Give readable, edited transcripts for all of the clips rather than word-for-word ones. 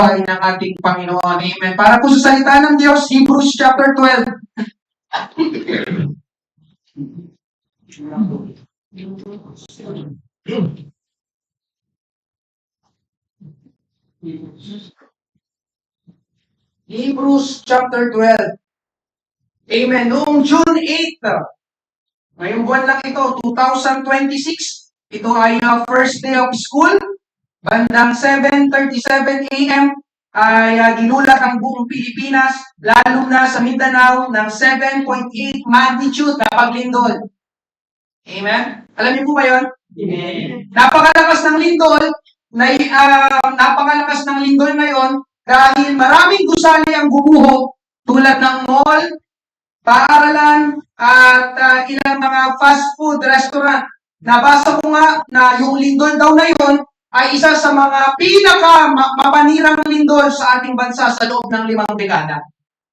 buhay ng ating Panginoon. Amen. Para po sa salita ng Diyos, Hebrews chapter 12. Hebrews chapter 12. Amen. Noong June 8, ngayong buwan lang ito, 2026, ito ay first day of school. Bandang 7:37 a.m. ay ginulat ang buong Pilipinas, lalo na sa Mindanao, ng 7.8 magnitude na paglindol. Amen? Alam niyo po ba yun? Amen. Napakalakas ng lindol, napakalakas ng lindol ngayon dahil maraming gusali ang gumuho tulad ng mall, paaralan, at ilang mga fast food restaurant. Nabasa ko nga na yung lindol daw na yun ay isa sa mga pinaka-mapanirang lindol sa ating bansa sa loob ng 5 dekada.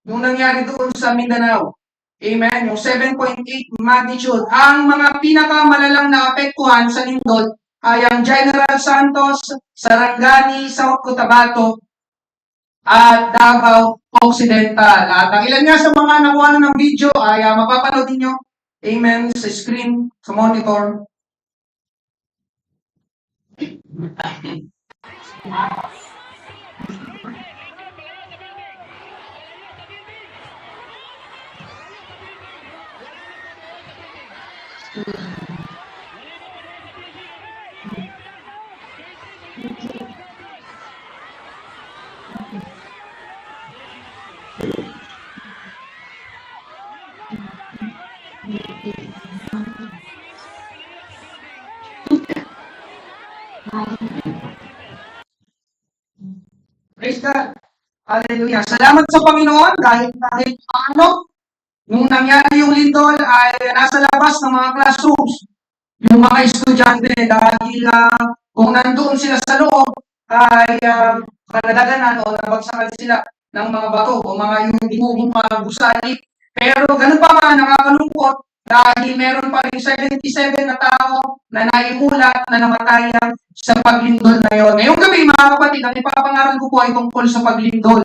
Yung nangyari doon sa Mindanao. Amen? Yung 7.8 magnitude. Ang mga pinakamalalang naapektuhan sa lindol ay ang General Santos, Sarangani, South Cotabato, at Davao Occidental. At ang ilan nga sa mga nakuha ng video ay mapapanood niyo. Amen? Sa screen, sa monitor. Praise God. Hallelujah. Salamat sa Panginoon dahil kahit paano, nung nangyari yung lindol ay nasa labas ng mga classrooms. Yung mga estudyante dahil kung nandoon sila sa loob ay kadadaganan o nabagsakan sila ng mga bato o mga yung dinugong mga gusali. Pero ganun pa man, nakakalungkot dahil meron pa rin 77 na tao na naimulat na namatayan sa paglindol na yon. Ngayong gabi, mga kapatid, ang ipapangaral ko po ay tungkol sa paglindol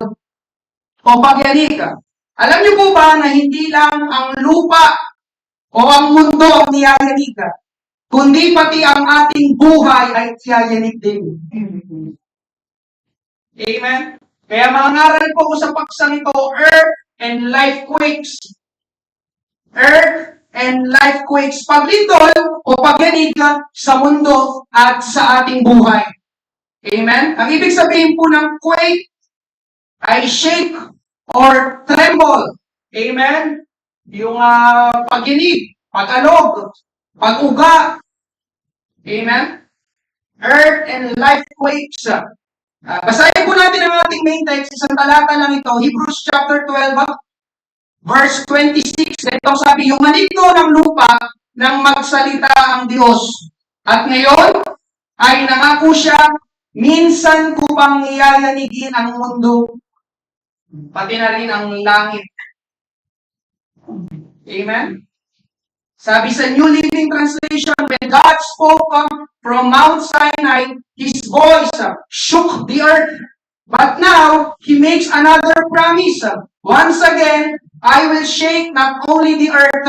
o pagyanig. Alam niyo po ba na hindi lang ang lupa o ang mundo ang niyayanig, kundi pati ang ating buhay ay niyayanig din. Amen? Kaya mangaral po ko sa paksang ito, Earth and Life Quakes. Earth and life quakes, paglindol o pagyanig sa mundo at sa ating buhay. Amen? Ang ibig sabihin po ng quake ay shake or tremble. Amen? Yung pagyanig, pag-alog, pag-uga. Amen? Earth and life quakes. Basahin po natin ang ating main text, isang talata lang ito, Hebrews chapter 12, verse 26, ito sabi, yung maligno ng lupa nang magsalita ang Diyos. At ngayon, ay nangako siya, minsan ko pang iyayanigin ang mundo, pati na rin ang langit. Amen? Sabi sa New Living Translation, when God spoke from Mount Sinai, His voice shook the earth. But now, He makes another promise. Once again, I will shake not only the earth,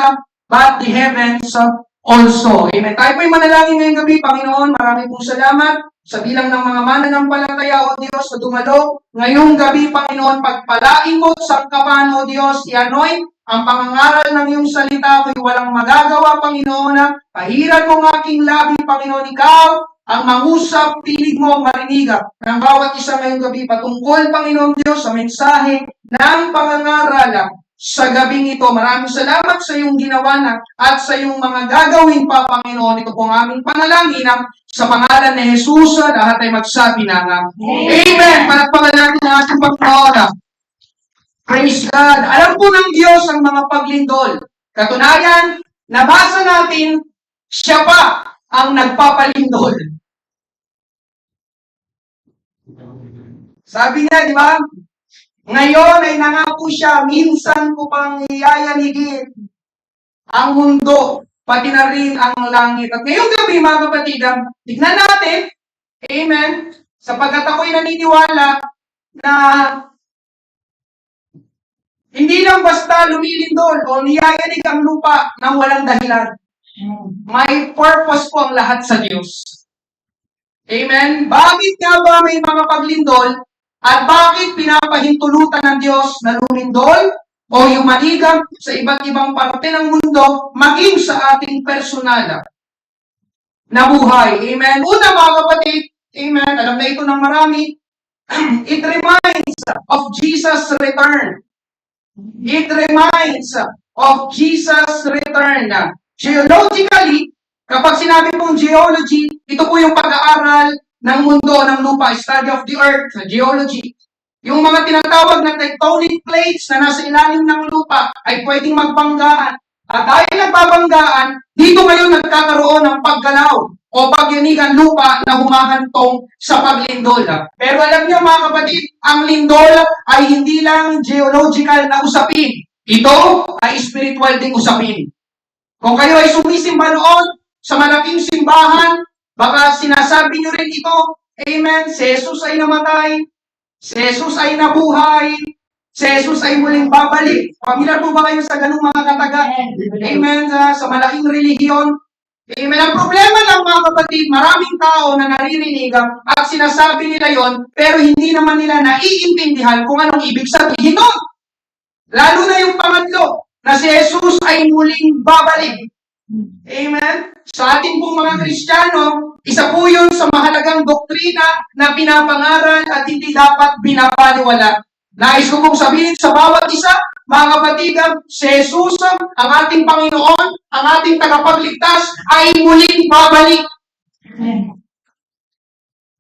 but the heavens also. Amen. Tayo po'y manalangin ngayong gabi, Panginoon. Marami pong salamat sa bilang ng mga mananampalataya, O Diyos, na dumalo. Ngayong gabi, Panginoon, pagpalain mo sa kapan, O Diyos, i-anoint ang pangangaral ng iyong salita, ko'y walang magagawa, Panginoon. Pahiran mo ng aking labi, Panginoon, ikaw ang mangusap, pilig mo ang marinig ng bawat isa ngayong gabi patungkol, Panginoon Diyos, sa mensahe ng pangangaral sa gabing ito. Maraming salamat sa iyong ginawa na at sa iyong mga gagawin pa, Panginoon. Ito po ang aming panalangin sa pangalan ni Jesus, lahat ay magsabi na Amen. Palakpakan natin ang ating Panginoon. Praise God. Alam po ng Diyos ang mga paglindol. Katunayan, nabasa natin, siya pa ang nagpapalindol. Sabi niya, di ba? Ngayon ay nangako siya, minsan ko pang iyayanigin ang mundo, pati na rin ang langit. At ngayong gabi, mga kapatid, tignan natin, amen, sapagkat ako'y naniniwala na hindi lang basta lumilindol o niyayanig ang lupa ng walang dahilan. May purpose po ang lahat sa Diyos. Amen? Bakit nga ba may mga paglindol at bakit pinapahintulutan ng Diyos na lumindol o yumaligam sa iba't ibang parte ng mundo maging sa ating personal na buhay? Amen? Una mga kapatid, amen, alam na ito ng marami, it reminds of Jesus' return. It reminds of Jesus' return. Geologically, kapag sinabi pong geology, ito po yung pag-aaral ng mundo, ng lupa, study of the earth, geology. Yung mga tinatawag na tectonic plates na nasa ilalim ng lupa ay pwedeng magbanggaan. At dahil nagbabanggaan, dito ngayon nagkakaroon ng paggalaw o pagyanig ang lupa na humahantong sa paglindol. Pero alam niyo mga kapatid, ang lindol ay hindi lang geological na usapin. Ito ay spiritual ding usapin. Kung kayo ay sumisimba noon sa malaking simbahan, baka sinasabi niyo rin ito, amen, si Jesus ay namatay, si Jesus ay nabuhay, si Jesus ay muling babalik. Pamilyar po ba kayo sa ganung mga kataga? Amen, sa malaking relihiyon. Amen. Ang problema lang mga kapatid, maraming tao na naririnig at sinasabi nila yon, pero hindi naman nila naiintindihan kung anong ibig sabihin nun. Lalo na yung pangatlo, na si Jesus ay muling babalik. Amen? Sa ating pong mga Kristiyano, isa po yun sa mahalagang doktrina na pinapangaral at hindi dapat binabaliwala. Nais ko pong sabihin sa bawat isa, mga kapatid, si Jesus, ang ating Panginoon, ang ating tagapagligtas, ay muling babalik.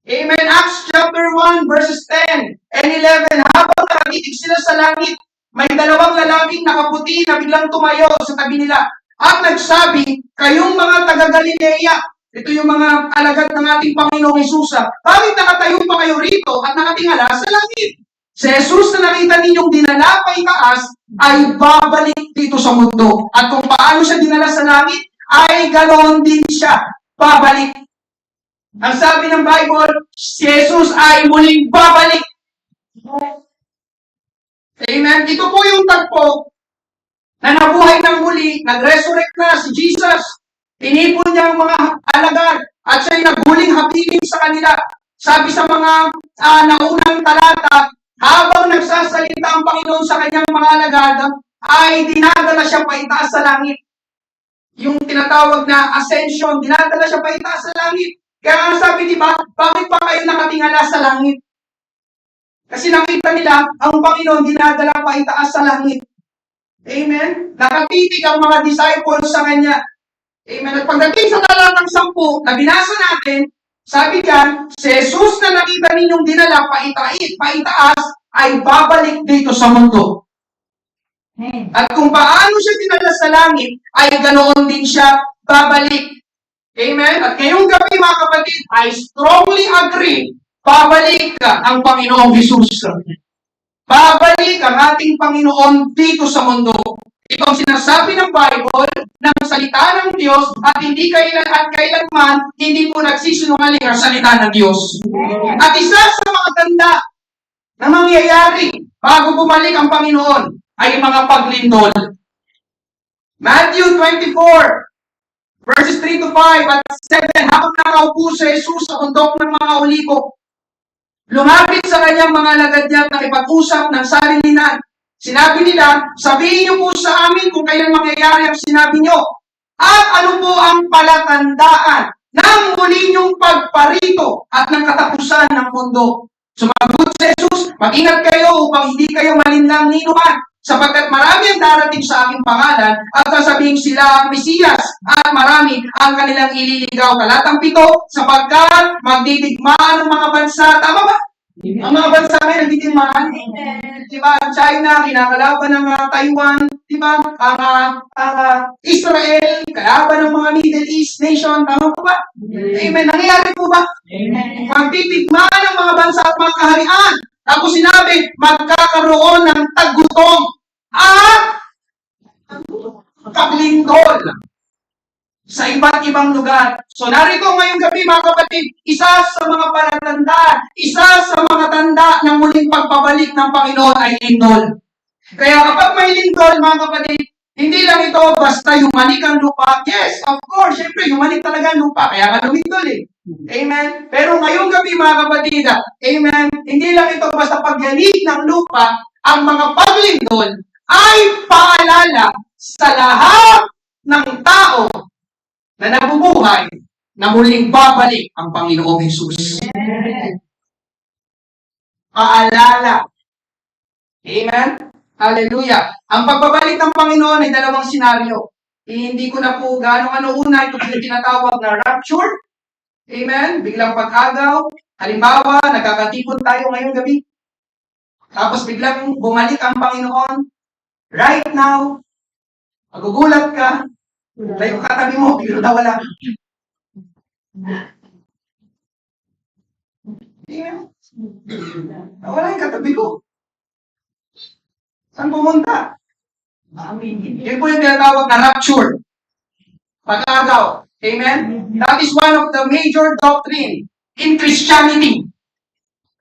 Amen. Acts chapter 1, verses 10 and 11. Habang nakatitig sila sa langit, may dalawang lalaking nakaputi na biglang tumayo sa tabi nila at nagsabi, kayong mga taga-Galilea, ito yung mga alagad ng ating Panginoong Hesus, bakit nakatayo pa kayo rito at nakatingala sa langit? Si Jesus na nakita ninyong dinala pa itaas ay babalik dito sa mundo. At kung paano siya dinala sa langit, ay ganoon din siya babalik. Ang sabi ng Bible, si Jesus ay muling babalik. Amen. Ito po yung tagpo na nabuhay ng muli, nag-resurrect na si Jesus. Tinipon niya ang mga alagad at siya'y naghuling habilin sa kanila. Sabi sa mga naunang talata, habang nagsasalita ang Panginoon sa kanyang mga alagad, ay dinadala siya paitaas sa langit. Yung tinatawag na ascension, dinadala siya paitaas sa langit. Kaya nga sabi, di ba, bakit pa kayo nakatingala sa langit? Kasi nakita nila, ang Panginoon dinadala paitaas sa langit. Amen? Nakatitig ang mga disciples sa kanya. Amen? At pagdating sa talatang 10 na binasa natin, sabi diyan, si Jesus na nakita ninyong dinala paitaas, ay babalik dito sa mundo. At kung paano siya dinala sa langit, ay ganoon din siya babalik. Amen? At ngayong gabi mga kapatid, I strongly agree, babalik ang Panginoong Jesus. Babalik ang ating Panginoon dito sa mundo. Ito ang sinasabi ng Bible, ng salita ng Diyos, at hindi kailanman, hindi po nagsisinungaling ang salita ng Diyos. At isa sa mga ganda na mangyayari bago bumalik ang Panginoon ay mga paglindol. Matthew 24, verses 3 to 5 at 7, habang nakaupo si Jesus sa bundok ng mga Olibo, lumapit sa kanyang mga alagad niya at nakipag-usap ng salilinan. Sinabi nila, sabihin niyo po sa amin kung kailan mangyayari ang sinabi niyo. At ano po ang palatandaan ng muli niyong pagparito at ng katapusan ng mundo. Sumagot si Jesus, mag-ingat kayo upang hindi kayo malinlang ninuman, sapagkat marami ang darating sa aking pangalan at sasabihin sila ang Mesiyas at marami ang kanilang ililigaw. Talatang 7, sapagkat magdidigmaan ng mga bansa. Tama ba? Ang mga bansa ngayon nagdidigmaan. Diba? China, kinakalaban ng Taiwan. Diba? Israel, kalaban ng mga Middle East nation. Tama po ba? Amen. Nangyayari po ba? Amen. Magdidigmaan ng mga bansa at mga kaharian. Tapos sinabi, magkakaroon ng tagutom at paglindol. sa iba't ibang lugar. So narito ngayong gabi mga kapatid, isa sa mga palatandaan, isa sa mga tanda ng muling pagbabalik ng Panginoon ay lindol. Kaya kapag may lindol mga kapatid, hindi lang ito basta yumanik ang lupa. Yes, of course, syempre yumanik talaga ang lupa, kaya nga lumindol eh. Amen? Pero ngayong gabi mga kapatid, amen, hindi lang ito basta pagyanig ng lupa, ang mga paglindol ay paalala sa lahat ng tao na nabubuhay na muling babalik ang Panginoong Hesus. Paalala. Amen? Hallelujah. Ang pagbabalik ng Panginoon ay dalawang senaryo. Hindi ko na po gaano una, ito yung tinatawag na rapture. Amen? Biglang pag-agaw. Halimbawa, nagkakatipon tayo ngayong gabi. Tapos biglang bumalik ang Panginoon. Right now, magugulat ka. Tayo katabi mo, biglang nawala. Amen? Nawala yung katabi ko. Saan pumunta? Yun po yung tinatawag na rapture. Pag-agaw. Amen? That is one of the major doctrine in Christianity.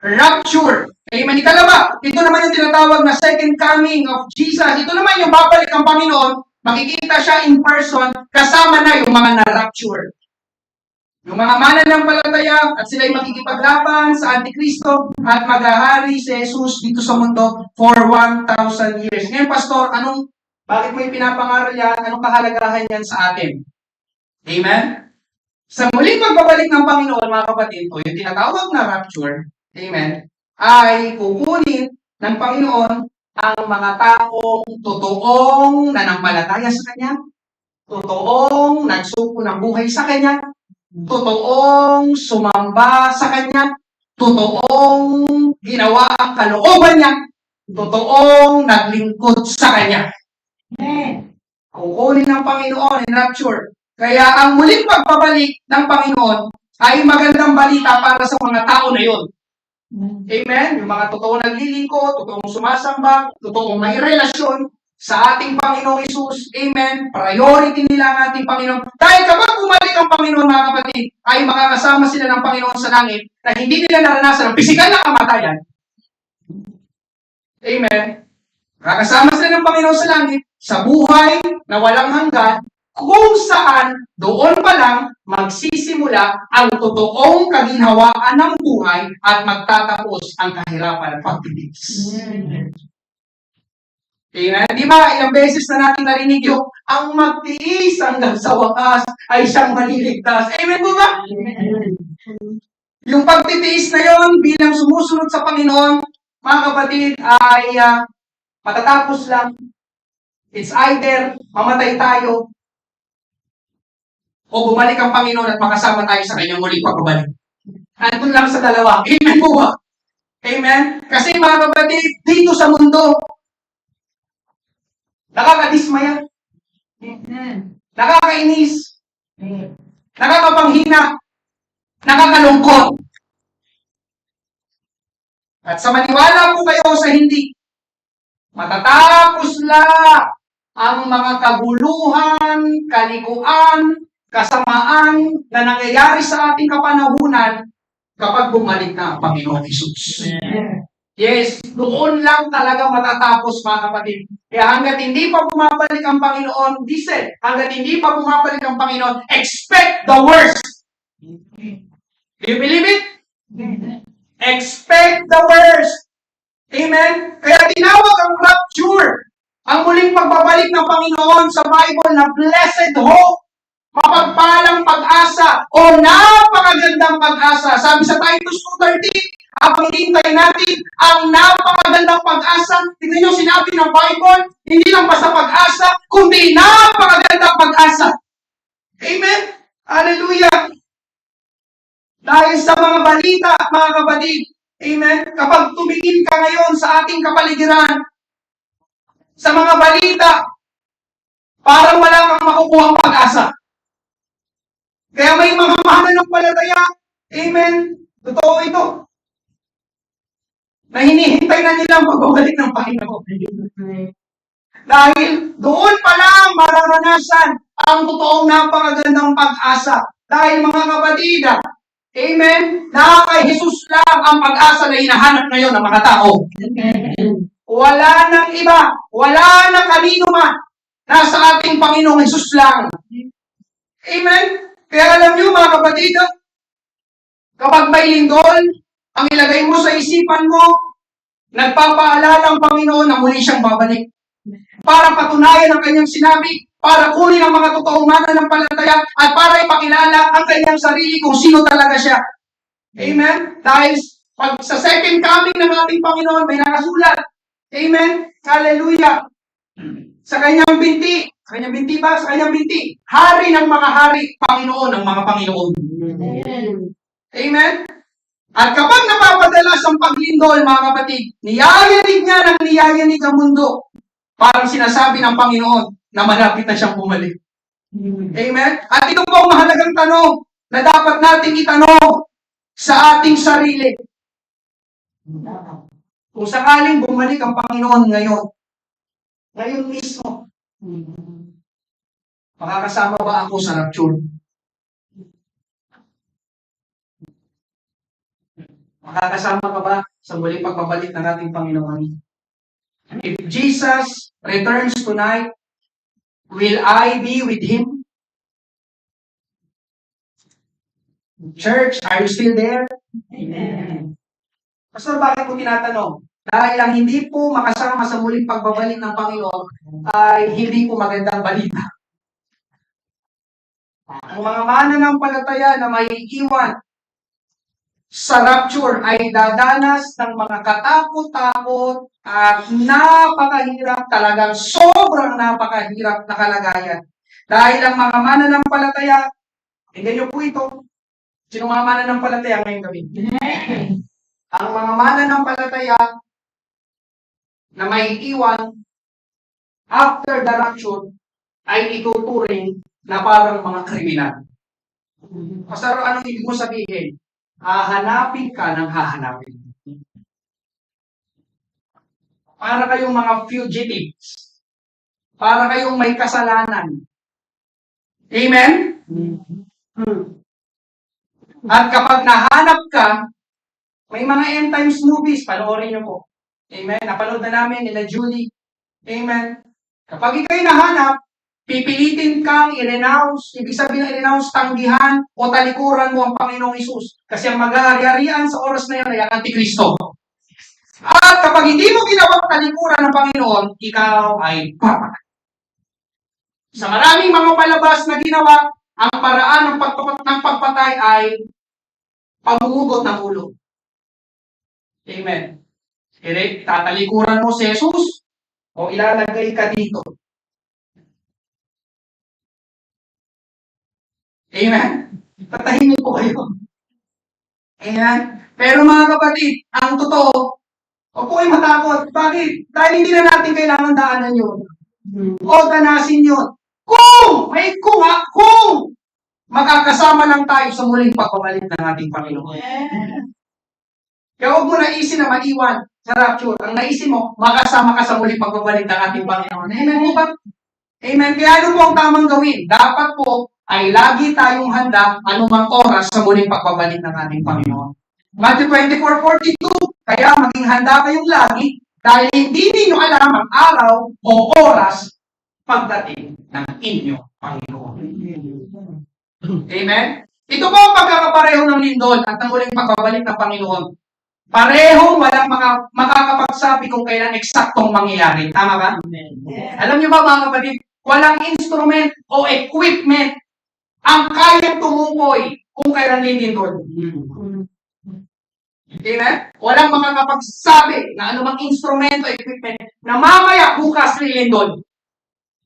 Rapture. Amen? Ikalawa, ito naman yung tinatawag na second coming of Jesus. Ito naman yung babalik ang Panginoon, makikita siya in person, kasama na yung mga na-rapture. Yung mga mananampalataya at sila'y makikipaglaban sa Antikristo at maghahari si Jesus dito sa mundo for 1,000 years. Ngayon, Pastor, bakit mo pinapangaral yan? Anong kahalagahan yan sa atin? Amen? Sa muling pagbabalik ng Panginoon, mga kapatid, o yung tinatawag na rapture, amen, ay kukunin ng Panginoon ang mga taong totoong nanampalataya sa Kanya, totoong nagsuko ng buhay sa Kanya, totoong sumamba sa Kanya, totoong ginawa ang kalooban niya, totoong naglingkod sa Kanya. Kukunin ng Panginoon in rapture. Kaya ang muling pagbabalik ng Panginoon ay magandang balita para sa mga tao na yon. Amen? Yung mga totoong naglilingkod, totoong sumasamba, totoong may relasyon sa ating Panginoong Hesus. Amen? Priority nila ang ating Panginoon. Dahil kapag bumalik ang Panginoon, mga kapatid, ay makakasama sila ng Panginoon sa langit na hindi nila naranasan ang pisikal na kamatayan. Amen? Makakasama sila ng Panginoon sa langit sa buhay na walang hanggan, kung saan doon pa lang magsisimula ang totoong kaginhawaan ng buhay at magtatapos ang kahirapan at pagtitiis. Amen? Di ba, ilang beses na natin narinig yung ang magtiis hanggang sa wakas ay siyang maliligtas. Amen po ba? Yung pagtitiis na yon bilang sumusunod sa Panginoon, mga kapatid, ay matatapos lang. It's either mamatay tayo o bumalik ang Panginoon at makasama tayo sa kanyang muling pagbabalik. Andun lang sa dalawa. Amen po ba? Amen? Kasi mga kapatid, dito sa mundo, nakakadismaya, nakakainis, nakakapanghina, nakakalungkot. At sa maniwala po kayo sa hindi, matatapos lang ang mga kaguluhan, kalikuan, kasamaan na nangyayari sa ating kapanahunan kapag bumalik na ang Panginoong Hesus. Yes, doon lang talaga matatapos, mga kapatid. Kaya hanggat hindi pa bumabalik ang Panginoon, hanggat hindi pa bumabalik ang Panginoon, expect the worst. Do you believe it? Expect the worst. Amen? Kaya tinawag ang rapture, ang muling pagbabalik ng Panginoon sa Bible na blessed hope, mapagpalang pag-asa, o napakagandang pag-asa. Sabi sa Titus 2:13, habang hinihintay natin ang napakagandang pag-asa, tignan nyo sinabi ng Bible, hindi lang basta pag-asa, kundi napakagandang pag-asa. Amen? Hallelujah! Dahil sa mga balita, mga kapatid, amen, kapag tumingin ka ngayon sa ating kapaligiran, sa mga balita, parang wala kang makukuha ang pag-asa. Kaya may mga mananampalataya, amen, totoo ito, na hinihintay na nila ang pagbabalik ng Panginoon. Dahil doon pa lang mararanasan ang totoong napakagandang pag-asa. Dahil mga kapatid, amen, na kay Jesus lang ang pag-asa na hinahanap ngayon ng mga tao. Wala nang iba, wala nang kanino man. Nasa ating Panginoong Jesus lang. Amen? Kaya alam niyo mga kapatid, kapag may lindol, ang ilagay mo sa isipan mo, nagpapaalala ang Panginoon na muli siyang babalik. Para patunayan ang kanyang sinabi, para kunin ang mga totoong mananampalataya, at para ipakilala ang kanyang sarili kung sino talaga siya. Amen? Dahil pag sa second coming ng ating Panginoon, may nakasulat. Amen? Hallelujah! Sa kanyang binti, sa kanyang binti, hari ng mga hari, Panginoon ng mga Panginoon. Amen? At kapag napapadalas ang paglindol, mga kapatid, niyayanig niya ng niyayanig ang mundo. Parang sinasabi ng Panginoon na malapit na siyang bumalik. Amen? At ito po ang mahalagang tanong na dapat nating itanong sa ating sarili. Kung sakaling bumalik ang Panginoon ngayon mismo, makakasama ba ako sa rapture? Makakasama ka ba sa muling pagbabalik ng ating Panginoon? If Jesus returns tonight, will I be with Him? Church, are you still there? Amen. Pastor, bakit po tinatanong? Dahil ang hindi po makasama sa muling pagbabalik ng Panginoon ay hindi po magandang balita. Ang mga mananampalataya na may iwan sa rapture ay dadanas ng mga katakot-takot at napakahirap, talagang sobrang napakahirap na kalagayan. Dahil ang mga mananampalataya, tingnan niyo po ito. Sino mga mananampalataya ngayong gabi? Ang mga mananampalataya na may iwan after the rapture ay ituturing na parang mga kriminal. Pastor, anong ibig mo sabihin? Hahanapin ka ng hahanapin. Para kayong mga fugitives. Para kayong may kasalanan. Amen? At kapag nahanap ka, may mga end times movies, panoorin niyo po. Amen? Napanood na namin nila Julie. Amen? Kapag ikaw'y nahanap, pipilitin kang i-renounce, ibig sabihin i-renounce, tanggihan o talikuran mo ang Panginoong Isus. Kasi ang mag-aari-arian sa oras na yan ay ang Antikristo. At kapag hindi mo ginawang talikuran ng Panginoon, ikaw ay papatay. Sa maraming mga palabas na ginawa, ang paraan ng pagpatay ay pamumugot ng ulo. Amen. Tatalikuran mo si Jesus o ilalagay ka dito. Amen? Patayin po kayo. Amen? Pero mga kapatid, ang totoo, huwag po kayo matakot. Bakit? Dahil hindi na natin kailangan daanan yun. O danasin yun. Kung makakasama lang tayo sa muling pagbabalik ng ating Panginoon. Kaya huwag mo naisin na maiwan sa rapture. Ang naisin mo, makasama ka sa muling pagbabalik ng ating Panginoon. Amen po ba? Amen. Kaya ano po ang tamang gawin? Dapat po ay lagi tayong handa anumang oras sa muling pagbabalik ng ating Panginoon. Matthew 24:42, kaya maging handa kayong lagi dahil hindi ninyo alam ang araw o oras pagdating ng inyong Panginoon. Amen? Ito po ang pagkakapareho ng lindol at ng muling pagbabalik ng Panginoon. Pareho, walang makakapagsabi kung kailan eksaktong mangyayari. Tama ba? Alam niyo ba mga kapatid, walang instrument o equipment ang kayang tumukoy kung kailan lilindol. Amen? Walang makakapagsabi na anumang instrumento o equipment na mamaya bukas lilindol.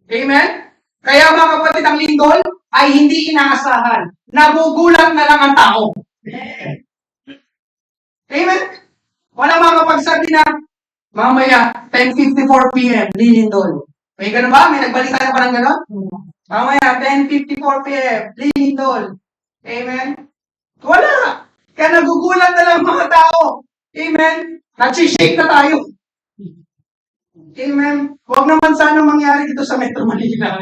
Amen? Kaya mga kapatid, ang lindol ay hindi inaasahan. Nagugulat na lang ang tao. Amen? Walang makakapagsabi na mamaya 10:54 p.m. lilindol. May gano'n ba? May nagbalita na pa ng gano'n? Mamaya 10:54 p.m. lilindol. Amen? Wala. Kaya nagugulat na lang mga tao. Amen? Nagsishake na tayo. Amen. Huwag naman sana mangyari dito sa Metro Manila.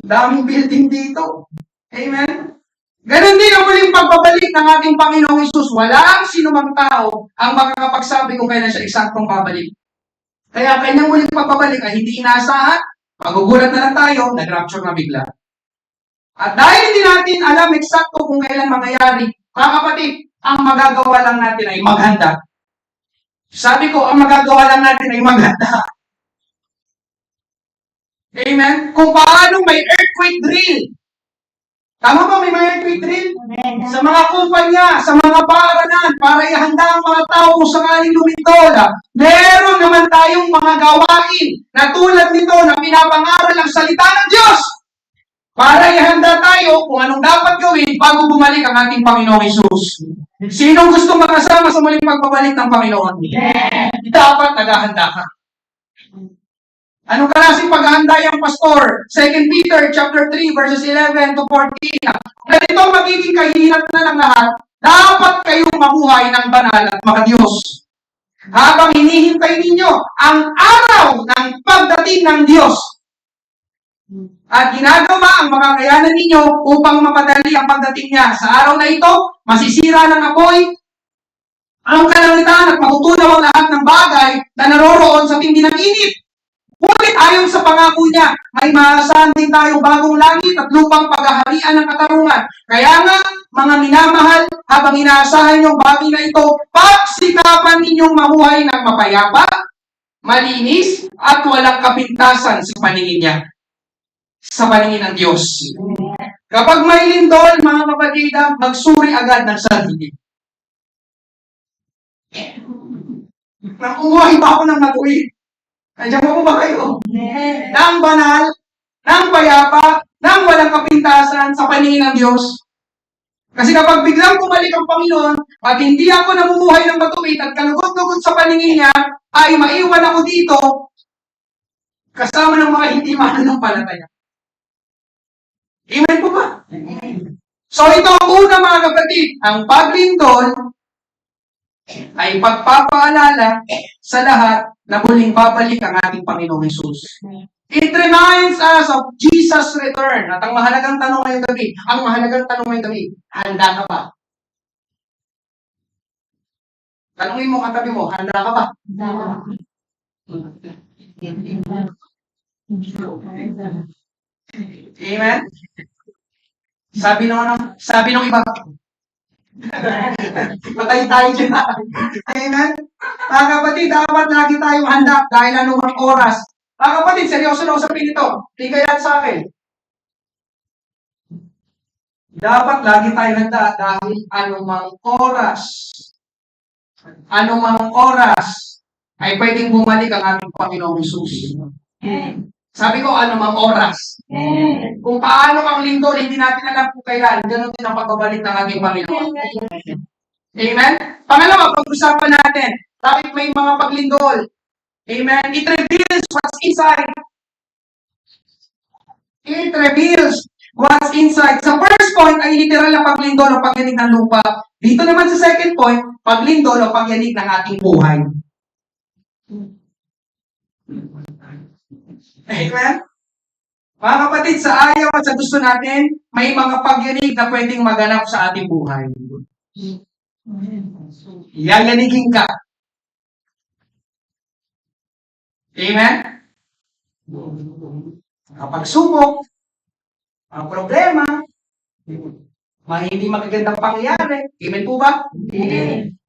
Daming building dito. Amen. Ganon din ang muling pagbabalik ng ating Panginoong Isus. Walang sinumang tao ang makakapagsabi kung kailan siya eksaktong babalik. Kaya kanyang muling pagbabalik ay hindi inaasahan. Magugulat na lang tayo, nag-rapture na bigla. At dahil hindi natin alam eksakto kung kailan mangyayari, mga kapatid, ang magagawa lang natin ay maghanda. Sabi ko, ang magagawa lang natin ay maghanda. Amen? Kung paano may earthquake drill. Tama ba may earthquake drill? Sa mga kumpanya, sa mga paaralan, para ihanda ang mga tao kung sakaling lumindol. Meron naman tayong mga gawain na tulad nito na pinapangaral ang salita ng Diyos. Para ihanda tayo kung anong dapat gawin bago bumalik ang ating Panginoong Isus. Sinong gusto makasama sa muling pagbabalik ng Panginoon? Dapat naghahanda ka. Anong klaseng paghahanda yung pastor? 2 Peter chapter 3 verses 11 to 14. Ganito magiging kahinat na ng lahat, dapat kayong mabuhay ng banal at makadiyos. Habang hinihintay ninyo ang araw ng pagdating ng Diyos. At ginagawa ang mga kayanan ninyo upang mapadali ang pagdating niya. Sa araw na ito, masisira ng apoy ang kalangitan at matutunaw ang lahat ng bagay na naroroon sa tindi ng init. Ngunit ayon sa pangako niya, may maasahan din tayong bagong langit at lupang paghaharian ng katarungan. Kaya nga, mga minamahal, habang inaasahan niyong bagay na ito, pagsikapan ninyong mamuhay ng mapayapa, malinis, at walang kapintasan sa paningin niya. Sa paningin ng Diyos. Kapag may lindol, mga kapatid, magsuri agad ng sarili. Nakuha ba ako ng matuwid? Nandiyan mo ba kayo? Nang banal, nang payapa, nang walang kapintasan sa paningin ng Diyos. Kasi kapag biglang bumalik ang Panginoon, at hindi ako namumuhay ng matuwid at kalugod-lugod sa paningin niya, ay maiwan ako dito kasama ng mga hindi mananampalataya. Amen po ba? So ito ang una mga kapatid, ang paglindol ay pagpapaalala sa lahat na muling babalik ang ating Panginoong Hesus. It reminds us of Jesus' return. At ang mahalagang tanong ngayong gabi, handa ka ba? Tanungin mo katabi mo, handa ka ba? Amen? Sabi nung iba, patay tayo dyan. Amen? Mga kapatid, dapat lagi tayong handa dahil anumang oras. Mga kapatid, seryoso na usapin ito. Hindi kaya sa akin. Dapat lagi tayong handa dahil anumang oras ay pwedeng bumalik ang ating Panginoong Hesus. Sabi ko, anumang oras. Kung paano ang lindol, hindi natin alam kung kailan. Ganun din ang pagbabalik ng ating Panginoon. Amen? Pangalawa, pag-usapan natin, bakit may mga paglindol? Amen? It reveals what's inside. It reveals what's inside. Sa first point ay literal na paglindol o pagyanig ng lupa. Dito naman sa second point, paglindol o pagyanig ng ating buhay. Amen? Mga kapatid, sa ayaw at sa gusto natin, may mga pagyanig na pwedeng maganap sa ating buhay. Yayanigin ka. Amen? Kapag subok, ang problema, hindi magagandang pangyayari. Amen po ba? Amen.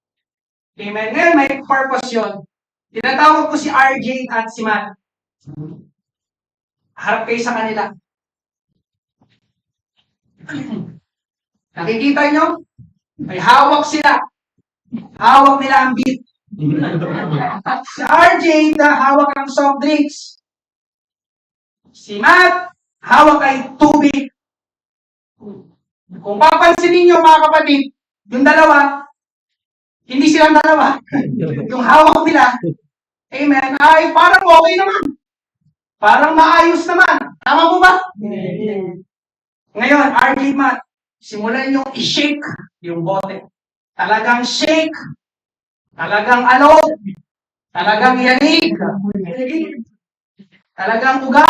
Amen. Ngayon, may purpose yun. Tinatawag ko si RJ at si Matt. Harap kayo sa kanila. Nakikita nyo? May hawak sila. Hawak nila ang beat. Si RJ, hawak ang soft drinks. Si Matt, hawak ay tubig. Kung papansin ninyo mga kapatid, yung dalawa, hindi silang dalawa. Yung hawak nila, amen, ay parang okay naman. Parang maayos naman. Tama mo ba? Ngayon, RJ Matt, simulan yung i-shake yung bote. Talagang shake. Talagang alog. Talagang yanig. Talagang uga.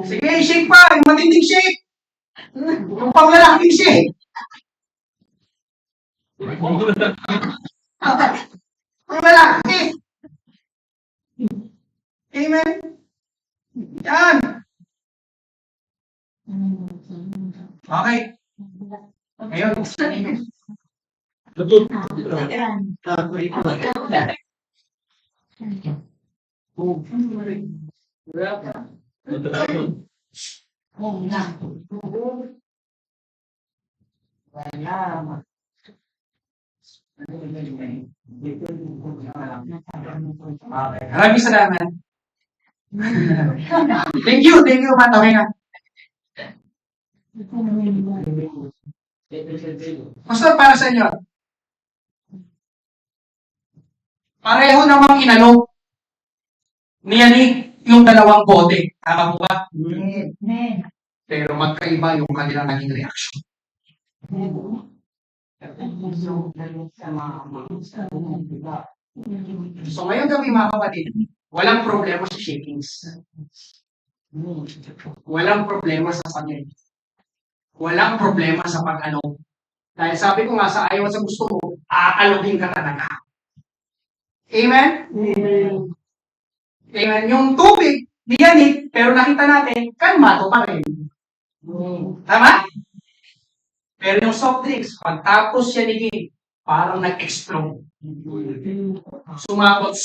Sige, shake pa. Yung matinding shake. Yung panglalaking shake. Panglalaki. Amen. Yan. Okay. Ngayon. Maraming salamat. Thank you, Matt. Okay na. Pastor, para sa inyo. Pareho namang inano niyanig yung dalawang bote. Tama po ba? Pero magkaiba yung kanilang naging reaction. So ngayon gabi mga kapatid, walang problema sa shakings. Walang problema sa pag walang problema sa pag-ano. Dahil sabi ko nga sa ayaw at sa gusto mo, aalugin ka talaga. Amen? Amen. Yung tubig, diyanit, pero nakita natin, kalmado pa rin. Tama? Pero yung soft drinks, pagtapos yanigin, parang nag-explode. Sumabot.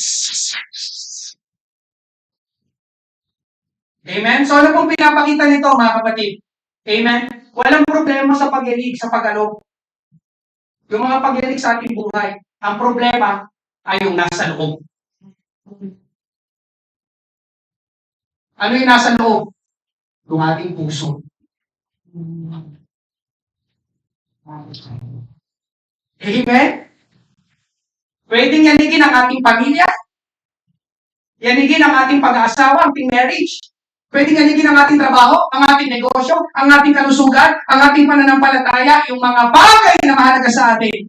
Amen? So ano pong pinapakita nito mga kapatid? Amen? Walang problema sa pag-yanig, sa pag-alog. Yung mga pag-yanig sa ating buhay, ang problema ay yung nasa loob. Ano yung nasa loob? Yung ating puso. Amen? Pwedeng yanigin ang ating pamilya. Yanigin ang ating pag-aasawa, ating marriage. Pwedeng yanigin ang ating trabaho, ang ating negosyo, ang ating kalusugan, ang ating pananampalataya, yung mga bagay na mahalaga sa atin.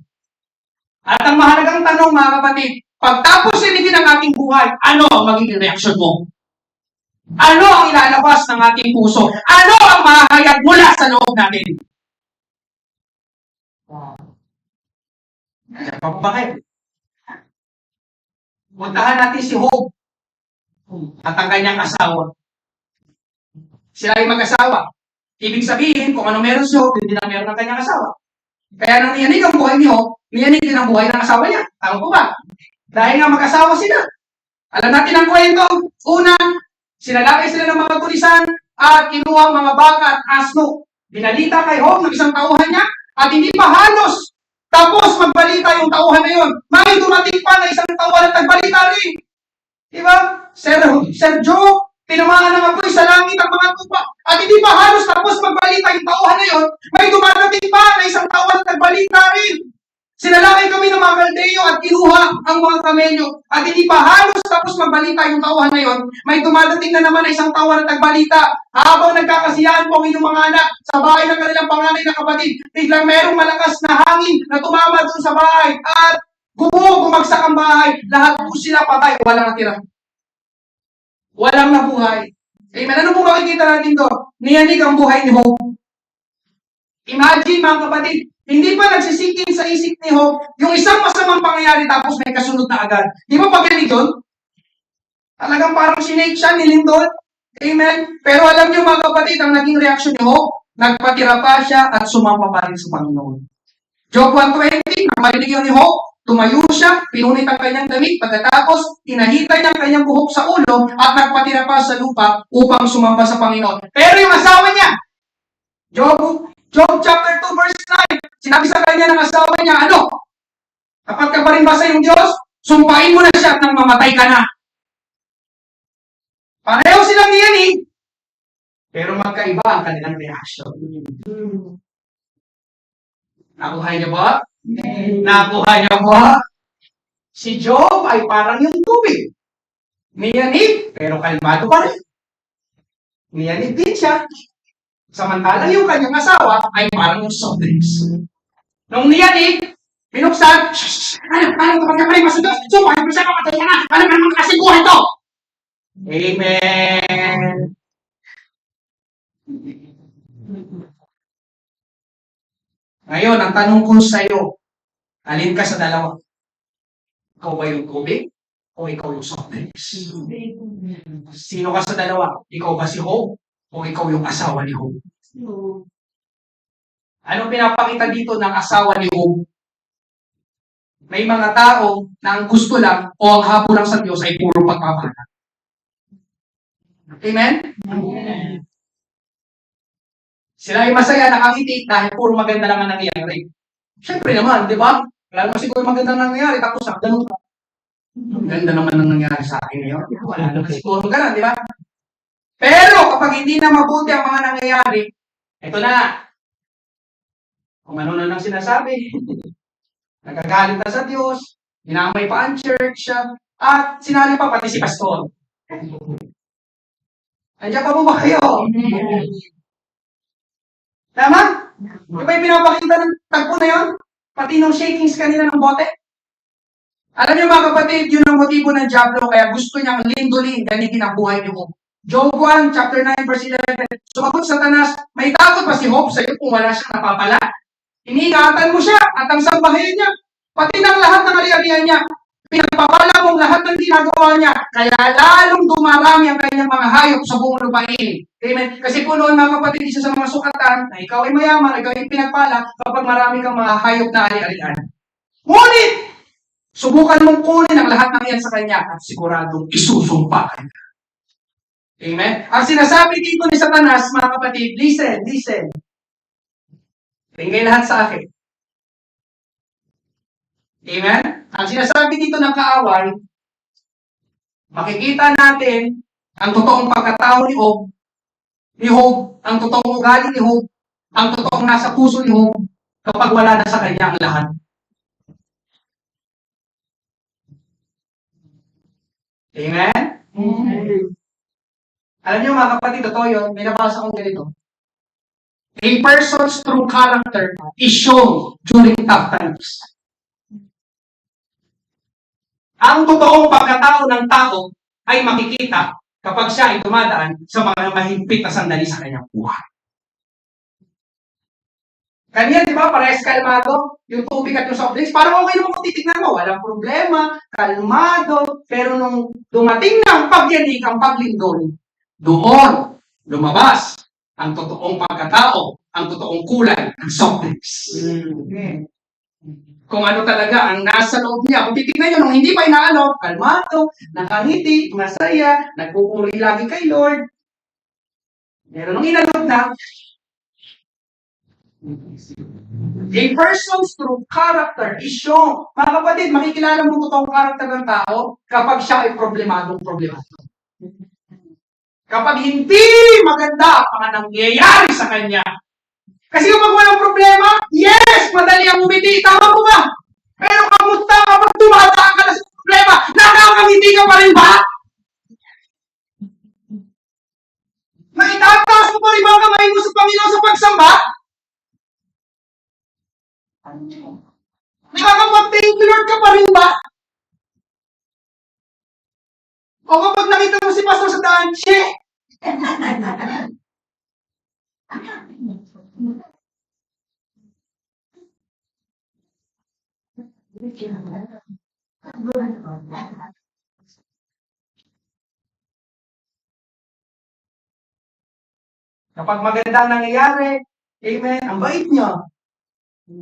At ang mahalagang tanong mga kapatid, pagtapos yanigin ang ating buhay, ano ang magiging reaksyon mo? Ano ang ilalabas ng ating puso? Ano ang mahahayag mula sa loob natin? Bakit? Puntahan natin si Job at ang kanyang asawa. Sila ay mag-asawa. Ibig sabihin, kung ano meron si Job, hindi na meron ng kanyang asawa. Kaya nang niyanig ang buhay ni Job, niyanig din ang buhay ng asawa niya. Tama po ba? Dahil nga mag-asawa sila. Alam natin ang kwento. Una, sinalakay sila ng mga tulisan at kinuha ang mga baka at asno. Binalita kay Job ng isang tauhan niya at hindi pa halos tapos magbalita yung tauhan na yun. May dumating pa na isang tauhan at nagbalita rin. Diba? Sir Job, tinamaan ng apoy sa langit ang mga tupa. At hindi pa halos tapos magbalita yung tauhan na yun, may dumarating pa na isang tauhan at nagbalita rin. Sinalakay kami ng mga Kaldeo at kinuha ang mga kamelyo. At hindi pa halos tapos magbalita yung tauhan na yon, may dumadating na naman na isang tauhan at nagbalita. Habang nagkakasiyahan po ang inyong mga anak sa bahay ng kanilang panganay na kapatid, biglang merong malakas na hangin na tumama doon sa bahay at bumagsak ang bahay. Lahat po sila patay. Walang natira. Walang nabuhay. Amen. Ano po makikita natin doon? Niyanig ang buhay ni Job. Imagine mga kapatid, hindi pa nagsisingkin sa isip ni Job yung isang masamang pangyayari tapos may kasunod na agad. Di ba pag ganito yun? Talagang parang sinake siya, nilindol. Amen? Pero alam niyo mga kapatid, ang naging reaksyon ni Job, nagpatira pa siya at sumama pa rin sa Panginoon. Job 1:20, nang marinig yun ni Job, tumayo siya, pinunit ang kanyang damit, pagkatapos tinahita niya ang kanyang buhok sa ulo at nagpatira pa sa lupa upang sumamba sa Panginoon. Pero yung asawa niya, Job chapter 2 verse 9, sinabi sa kanya ng asawa niya, ano? Kapag ka pa rin ba sa iyong Diyos, sumpain mo na siya at nang mamatay ka na. Pareho silang niyanig, pero magkaiba ang kanilang reaction. Nakuha niyo ba? Nakuha niyo ba? Si Job ay parang yung tubig. Niyanig, pero kalmado pa rin. Niyanig din siya. Samantalang yung kanyang asawa ay parang yung soft drinks. Nung niyanig, binuksan, ano kapag ka pa rin masunod? So, paano siya kapatay ka na? Amen. Ngayon, ang tanong ko sa iyo, alin ka sa dalawa? Ikaw ba yung tubig? O ikaw yung soft drinks? Sino ka sa dalawa? Ikaw ba si Hope? O ikaw yung asawa ni Hope? Anong pinapakita dito ng asawa ni Hope? May mga tao na ang gusto lang o ang habol lang sa Diyos ay puro pagpapala. Amen? Amen. Sila ay masaya, nakangiti dahil puro maganda lang ang nangyayari. Siyempre naman, di ba? Wala naman siguro maganda nangyayari, tapos ganun ka. Ang ganda naman ang nangyayari sa akin ngayon. Wala naman siguro ganun, di ba? Pero kapag hindi na mabuti ang mga nangyayari, ito na. Kung ano na lang sinasabi. Nagagalit na sa Diyos, dinamay pa ang church, at sinali pa pati si pastor. Andiyan pa po ba kayo? Tama? Di ba yung pinapakita ng tagpo na yun? Pati nung shakings kanina ng bote? Alam niyo mga kapatid, yun ang motibo ng Diablo, kaya gusto niyang lindolin, gamitin ang buhay niyo. Job 1, chapter 9, verse 11. Sumagot Satanas, may takot pa si Hope sa iyo kung wala siyang napapala. Iniingatan mo siya at ang sambahin niya. Pati ng lahat ng ari-arian niya. Pinagpapala mong lahat ng ginagawa niya. Kaya lalong dumarami ang kanyang mga hayop sa buong lupain. Amen. Kasi po noon mga kapatid, isa sa mga sukatan na ikaw ay mayaman, ikaw ay pinagpala kapag marami kang mga hayop na ari-arian. Ngunit, subukan mong kunin ang lahat ng yan sa kanya at siguradong isusumpa ka. Amen. Ang sinasabi dito ni Satanas, mga kapatid, listen. Tingay lahat sa akin. Amen? Ang sinasabi dito ng kaaway, makikita natin ang totoong pagkatao ni Job, ang totoong ugali ni Job, ang totoong nasa puso ni Job, kapag wala na sa kanya ang lahat. Amen? Alam niyo mga kapatid, totoo yun, may nabasa akong ganito. A person's true character is shown during tough times. Ang totoong pagkatao ng tao ay makikita kapag siya ay dumadaan sa mga mahigpit na sandali sa kanyang buhay. Kanina, di ba, parehas kalmado, yung tubig at yung soft drinks, parang okay naman kung titignan mo, walang problema, kalmado, pero nung dumating na ang pagyanig, ang paglindol, doon, lumabas, ang totoong pagkatao, ang totoong kulay ng soft drinks. Kung ano talaga ang nasa loob niya. Kung titignan nyo, nung hindi pa inaano, kalmado, nakangiti, masaya, nagpupuri lagi kay Lord. Pero nung inalog na, a person's true character is shown. Mga kapatid, makikilala mo totoong character ng tao kapag siya ay problemado. Kapag hindi maganda ang mga nangyayari sa kanya. Kasi kapag walang problema, yes, madali ang umiti. Tama po ba? Pero kamusta kapag tumataan ka na sa problema, nakakangiti ka pa rin ba? Maitataas mo pa rin ba ang kamay mo sa Panginoon sa pagsamba? Nakakapag-thank you Lord ka pa rin ba? O kapag nakita mo si Pastor sa daan, kapag maganda ang nangyayari, amen, ang bait niya,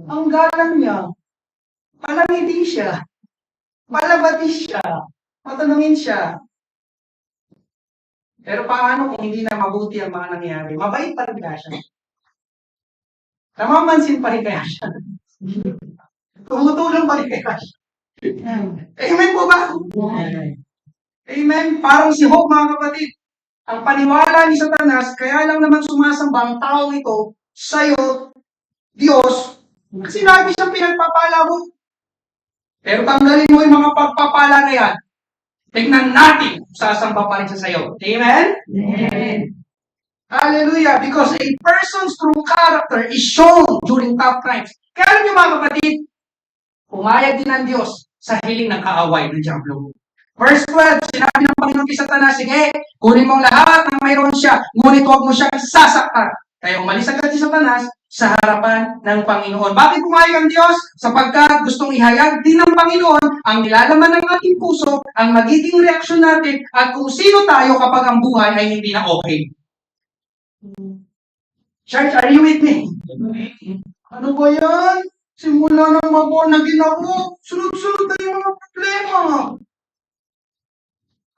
ang galang niya, palangiti siya, palabati siya, matanungin siya. Pero paano kung hindi na mabuti ang mga nangyayari? Mabait pa rin kaya siya. Namamansin pa rin kaya siya. Tumutulong pa rin kaya siya. Amen po ba? Amen. Parang si Job, mga kapatid. Ang paniwala ni Satanas, kaya lang naman sumasamba ang taong ito sa'yo, Diyos, kasi lagi siyang pinagpapala mo. Pero tanggalin mo yung mga pagpapala na yan. Tignan natin kung sasamba pa rin siya sa'yo. Amen? Amen. Hallelujah. Because a person's true character is shown during tough times. Kaya alam niyo mga kapatid, pumayag din ng Diyos sa hiling ng kaaway ng Diablo. Verse 12, sinabi ng Panginoon kay Satanas, sige, kunin mong lahat ng mayroon siya, ngunit huwag mo siyang sasaktan. Kaya umalis agad si Satanas sa harapan ng Panginoon. Bakit pumayag ang Diyos? Sapagkat gustong ihayag din ng Panginoon ang nilalaman ng ating puso, ang magiging reaksyon natin, at kung sino tayo kapag ang buhay ay hindi na okay. Church, are you with me? Ano ba yan? Simula ng mabor na ginako, sunod-sunod na yung mga problema.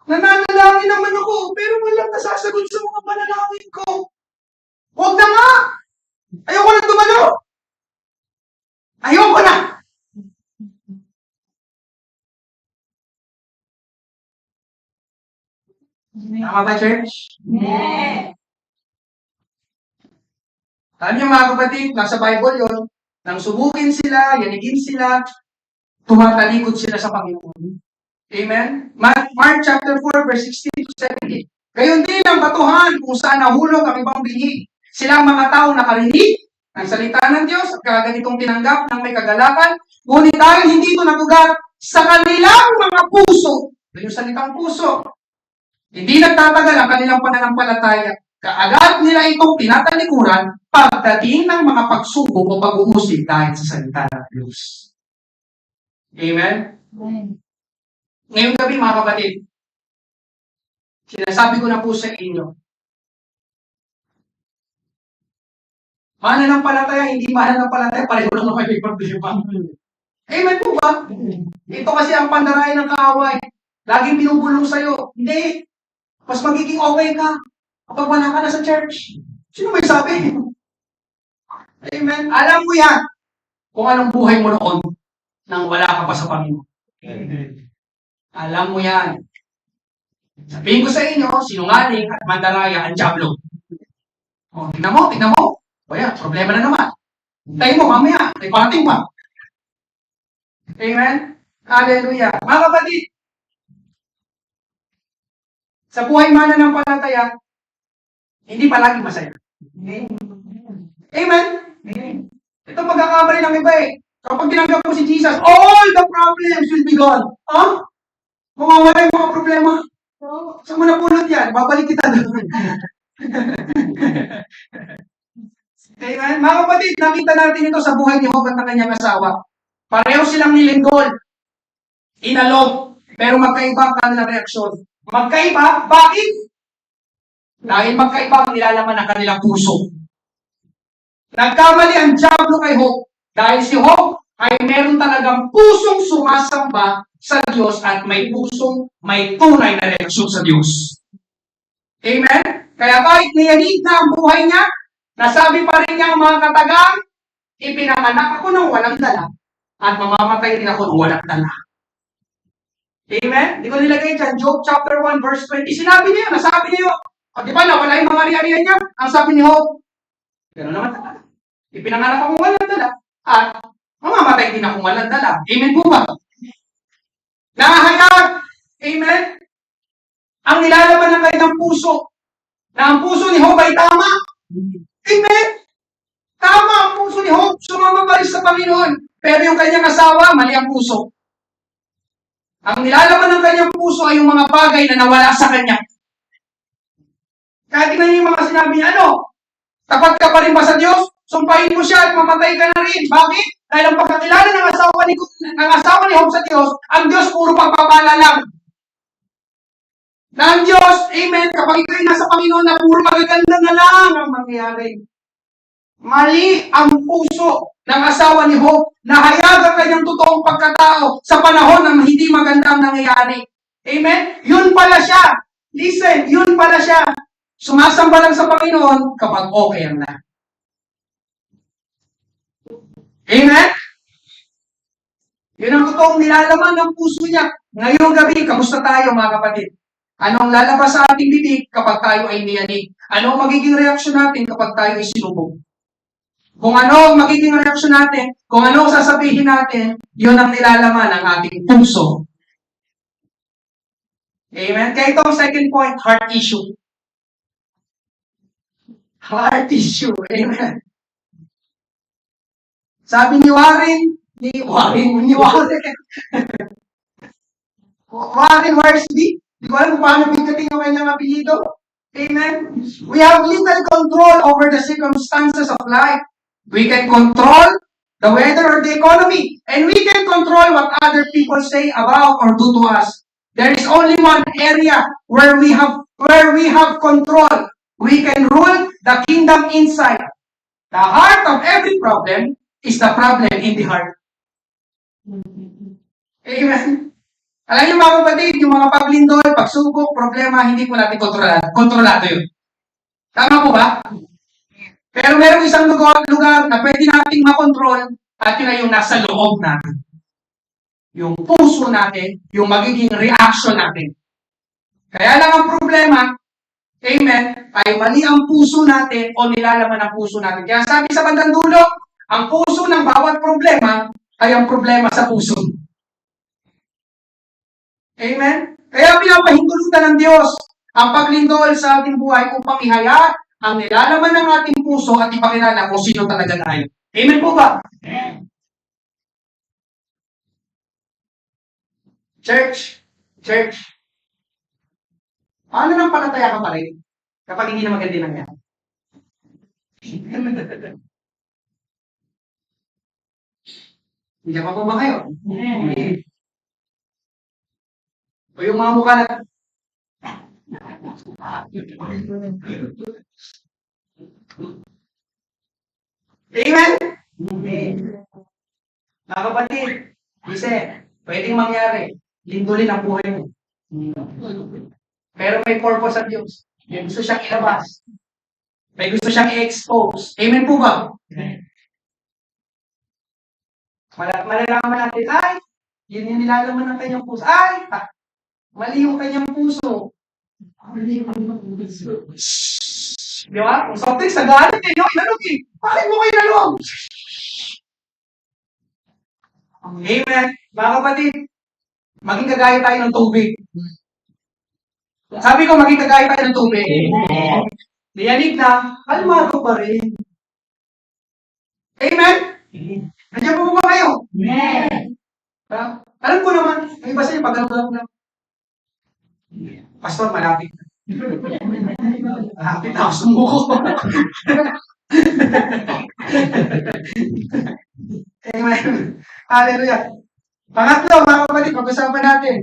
Nananalangin naman ako, pero walang nasasagot sa mga panalangin ko. Huwag na nga! Ayoko na dumalo! Ayoko na! Tama ba, church? Yeah. Alam niyo mga kapatid, nasa Bible yun, nang subukin sila, yanigin sila, tumatalikod sila sa Panginoon. Amen? Mark chapter 4, verse 16 to 17. Gayon din ang batuhan kung saan nahulog ang ibang binhi. Sila ang mga tao nakarinig ng salita ng Diyos at kaganitong tinanggap ng may kagalakan, ngunit dahil hindi ito nagugat sa kanilang mga puso, yung salitang puso, hindi nagtatagal ang kanilang pananampalataya. Kaagad nila itong tinatalikuran pagdating ng mga pagsubok o pag-uusig dahil sa salita ng Diyos. Amen? Ngayong gabi mga kapatid, sinasabi ko na po sa inyo, mananampalataya, hindi mananampalataya, pareho lang naman may problema. Amen po ba? Ito kasi ang pandarayan ng kaaway. Laging binubulong sa'yo. Hindi. Mas magiging okay ka kapag wala ka na sa church. Sino may sabi? Amen. Alam mo yan kung anong buhay mo noon nang wala ka pa sa Panginoon. Alam mo yan. Sabihin ko sa inyo, sinungaling at mandaraya ang dyablo. O, tignan mo, tignan mo. O yan, problema na naman. Hintayin mo, mamaya, may pating pa. Amen? Hallelujah. Mga kapatid, sa buhay mananampalataya, hindi palagi masaya. Amen? Ito pagkakamali ng iba eh. Kapag tinanggap mo si Jesus, all the problems will be gone. Huh? Mawawala yung mga problema. Saan mo napulot yan? Babalik kita doon. Amen? Mga kapatid, nakita natin ito sa buhay ni Job at ng kanyang asawa. Pareho silang nilinggol. Inalog. Pero magkaiba ang kanilang reaksyon. Magkaiba? Bakit? Dahil magkaiba ang nilalaman ng kanilang puso. Nagkamali ang dyablo kay Job. Dahil si Job ay meron talagang pusong sumasamba sa Diyos at may pusong may tunay na reaksyon sa Diyos. Amen? Kaya kahit niyanig na ang buhay niya, nasabi pa rin niya ang mga katagang, ipinanganak ako ng walang dala at mamamatay din ako ng walang dala. Amen? Di ko nilagay dyan, Job chapter 1 verse 20. Sinabi niya, nasabi niya yun. O di ba, nawala yung mga ari-arian niya? Ang sabi ni Job, pero naman talaga. Ipinanganak akong walang dala at mamamatay din akong walang dala. Amen po ba? Nahayag, amen, ang nilalaman ng kanyang puso, na ang puso ni Job ay tama. Amen? Tama ang puso ni Job, sumama pa rin sa Panginoon. Pero yung kanyang asawa, mali ang puso. Ang nilalaman ng kanyang puso ay yung mga bagay na nawala sa kanya. Kaya tingnan niyo yung mga sinabi niya, ano? Tapat ka pa rin ba sa Diyos? Sumpahin mo siya at mamatay ka na rin. Bakit? Dahil ang pagkakilala ng asawa ni Job sa Diyos, ang Diyos puro pagpapala lang. Na ang Diyos, amen, kapag ikaw'y nasa Panginoon na puro magaganda na lang ang mangyayari. Mali ang puso ng asawa ni Job na hayag ang kanyang totoong pagkatao sa panahon ng hindi magandang nangyayari. Amen? Yun pala siya. Listen, yun pala siya. Sumasamba lang sa Panginoon kapag okay ang lahat. Amen? Yun ang totoong nilalaman ng puso niya. Ngayong gabi, kamusta tayo mga kapatid? Anong lalabas sa ating bibig kapag tayo ay niyanig? Ano ang magiging reaksyon natin kapag tayo ay sinubog? Kung ano ang magiging reaksyon natin, kung ano ang sasabihin natin, yun ang nilalaman ng ating puso. Amen? Kaya ito ang second point, heart issue. Heart issue. Amen? Sabi ni Warren, Warren Worsley. Di ko alam kung paano bigkating ang kanyang apelido. Amen? We have little control over the circumstances of life. We can control the weather or the economy. And we can control what other people say about or do to us. There is only one area where we have control. We can rule the kingdom inside. The heart of every problem is the problem in the heart. Amen? Alam niyo mga kapatid, yung mga paglindol, pagsubok, problema, hindi po natin kontrolado yun. Tama po ba? Pero merong isang lugar na pwede nating makontrol at yun ay yung nasa loob natin. Yung puso natin, yung magiging reaction natin. Kaya lang ang problema, amen, ay mali ang puso natin o nilalaman ang puso natin. Kaya sabi sa bandang dulo, ang puso ng bawat problema ay ang problema sa puso. Amen? Kaya pinapahintulutan ng Diyos ang paglindol sa ating buhay upang ihayag ang nilalaman ng ating puso at ipakilala kung sino talaga tayo. Amen po ba? Church, paano nang palataya ka pa rin kapag hindi na maganda nangyari? Hindi pa po ba kayo? O yung mga mukha na... Amen? Mga kapatid, pwedeng mangyari. Lindulin ang buhay mo. Pero may purpose sa Diyos. May gusto siyang ilabas. May gusto siyang i-expose. Amen po ba? Malalaman natin, ay, yun yung nilalaman ng kanyang puso. Ay, mali yung kanyang puso. Di ba? Kung something sa galit ninyo, inalog eh. Bakit mo kayo inalog? Amen. Mga kapatid, maging kagaya tayo ng tubig. Sabi ko, maging kagaya tayo ng tubig. Diyanig na, kalmado pa rin. Amen? Nandiyan po ba kayo? Amen. Alam ko naman, may iba sa'yo, pag-alap lang. Pastor, malapit na. Malapit na ako sumuko. Amen. Hallelujah. Pangatlo, mga kapatid, pag-usapan natin.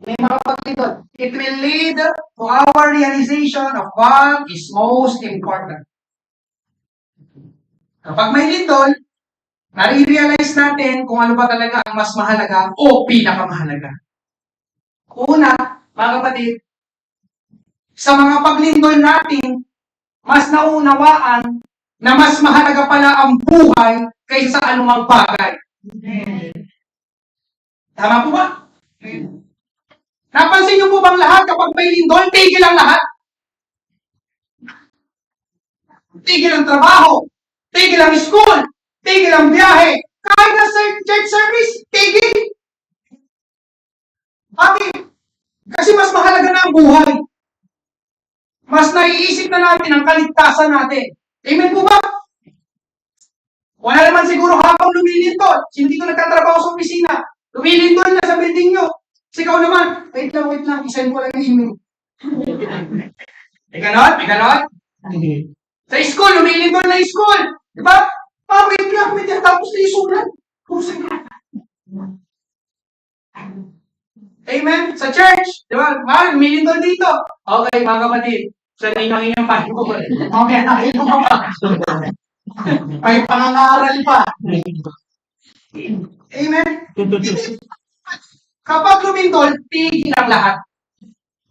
May mga kapatid doon. It will lead to our realization of what is most important. Kapag may lindol, nare-realize natin kung ano ba talaga ang mas mahalaga o pinakamahalaga. Una, mga kapatid, sa mga paglindol natin, mas naunawaan na mas mahalaga pala ang buhay kaysa sa anumang bagay. Tama po ba? Napansin niyo po bang lahat kapag may lindol, tigil ang lahat? Tigil ang trabaho, tigil ang school, tigil ang biyahe, kahit na church service, tigil. Bakit? Kasi mas mahalaga na ang buhay. Mas naiisip na natin ang kaligtasan natin. Amen po ba? Wala naman siguro habang lumilindol. Hindi ko nagtatrabaho sa opisina. Lumilindol na sa building nyo. Ikaw naman, wait lang, isend ko lang yung email. May ganon? Sa school, lumilindol na yung school. Diba? Wait lang, may tapos na yung sulat. Amen? Sa church, di ba? Lumilindol dito. Okay, mga kapatid. Sa inyong Bible. Okay, nakita mo pa. May pangangaral pa. Amen? Kapag lumindol, tigil ang lahat.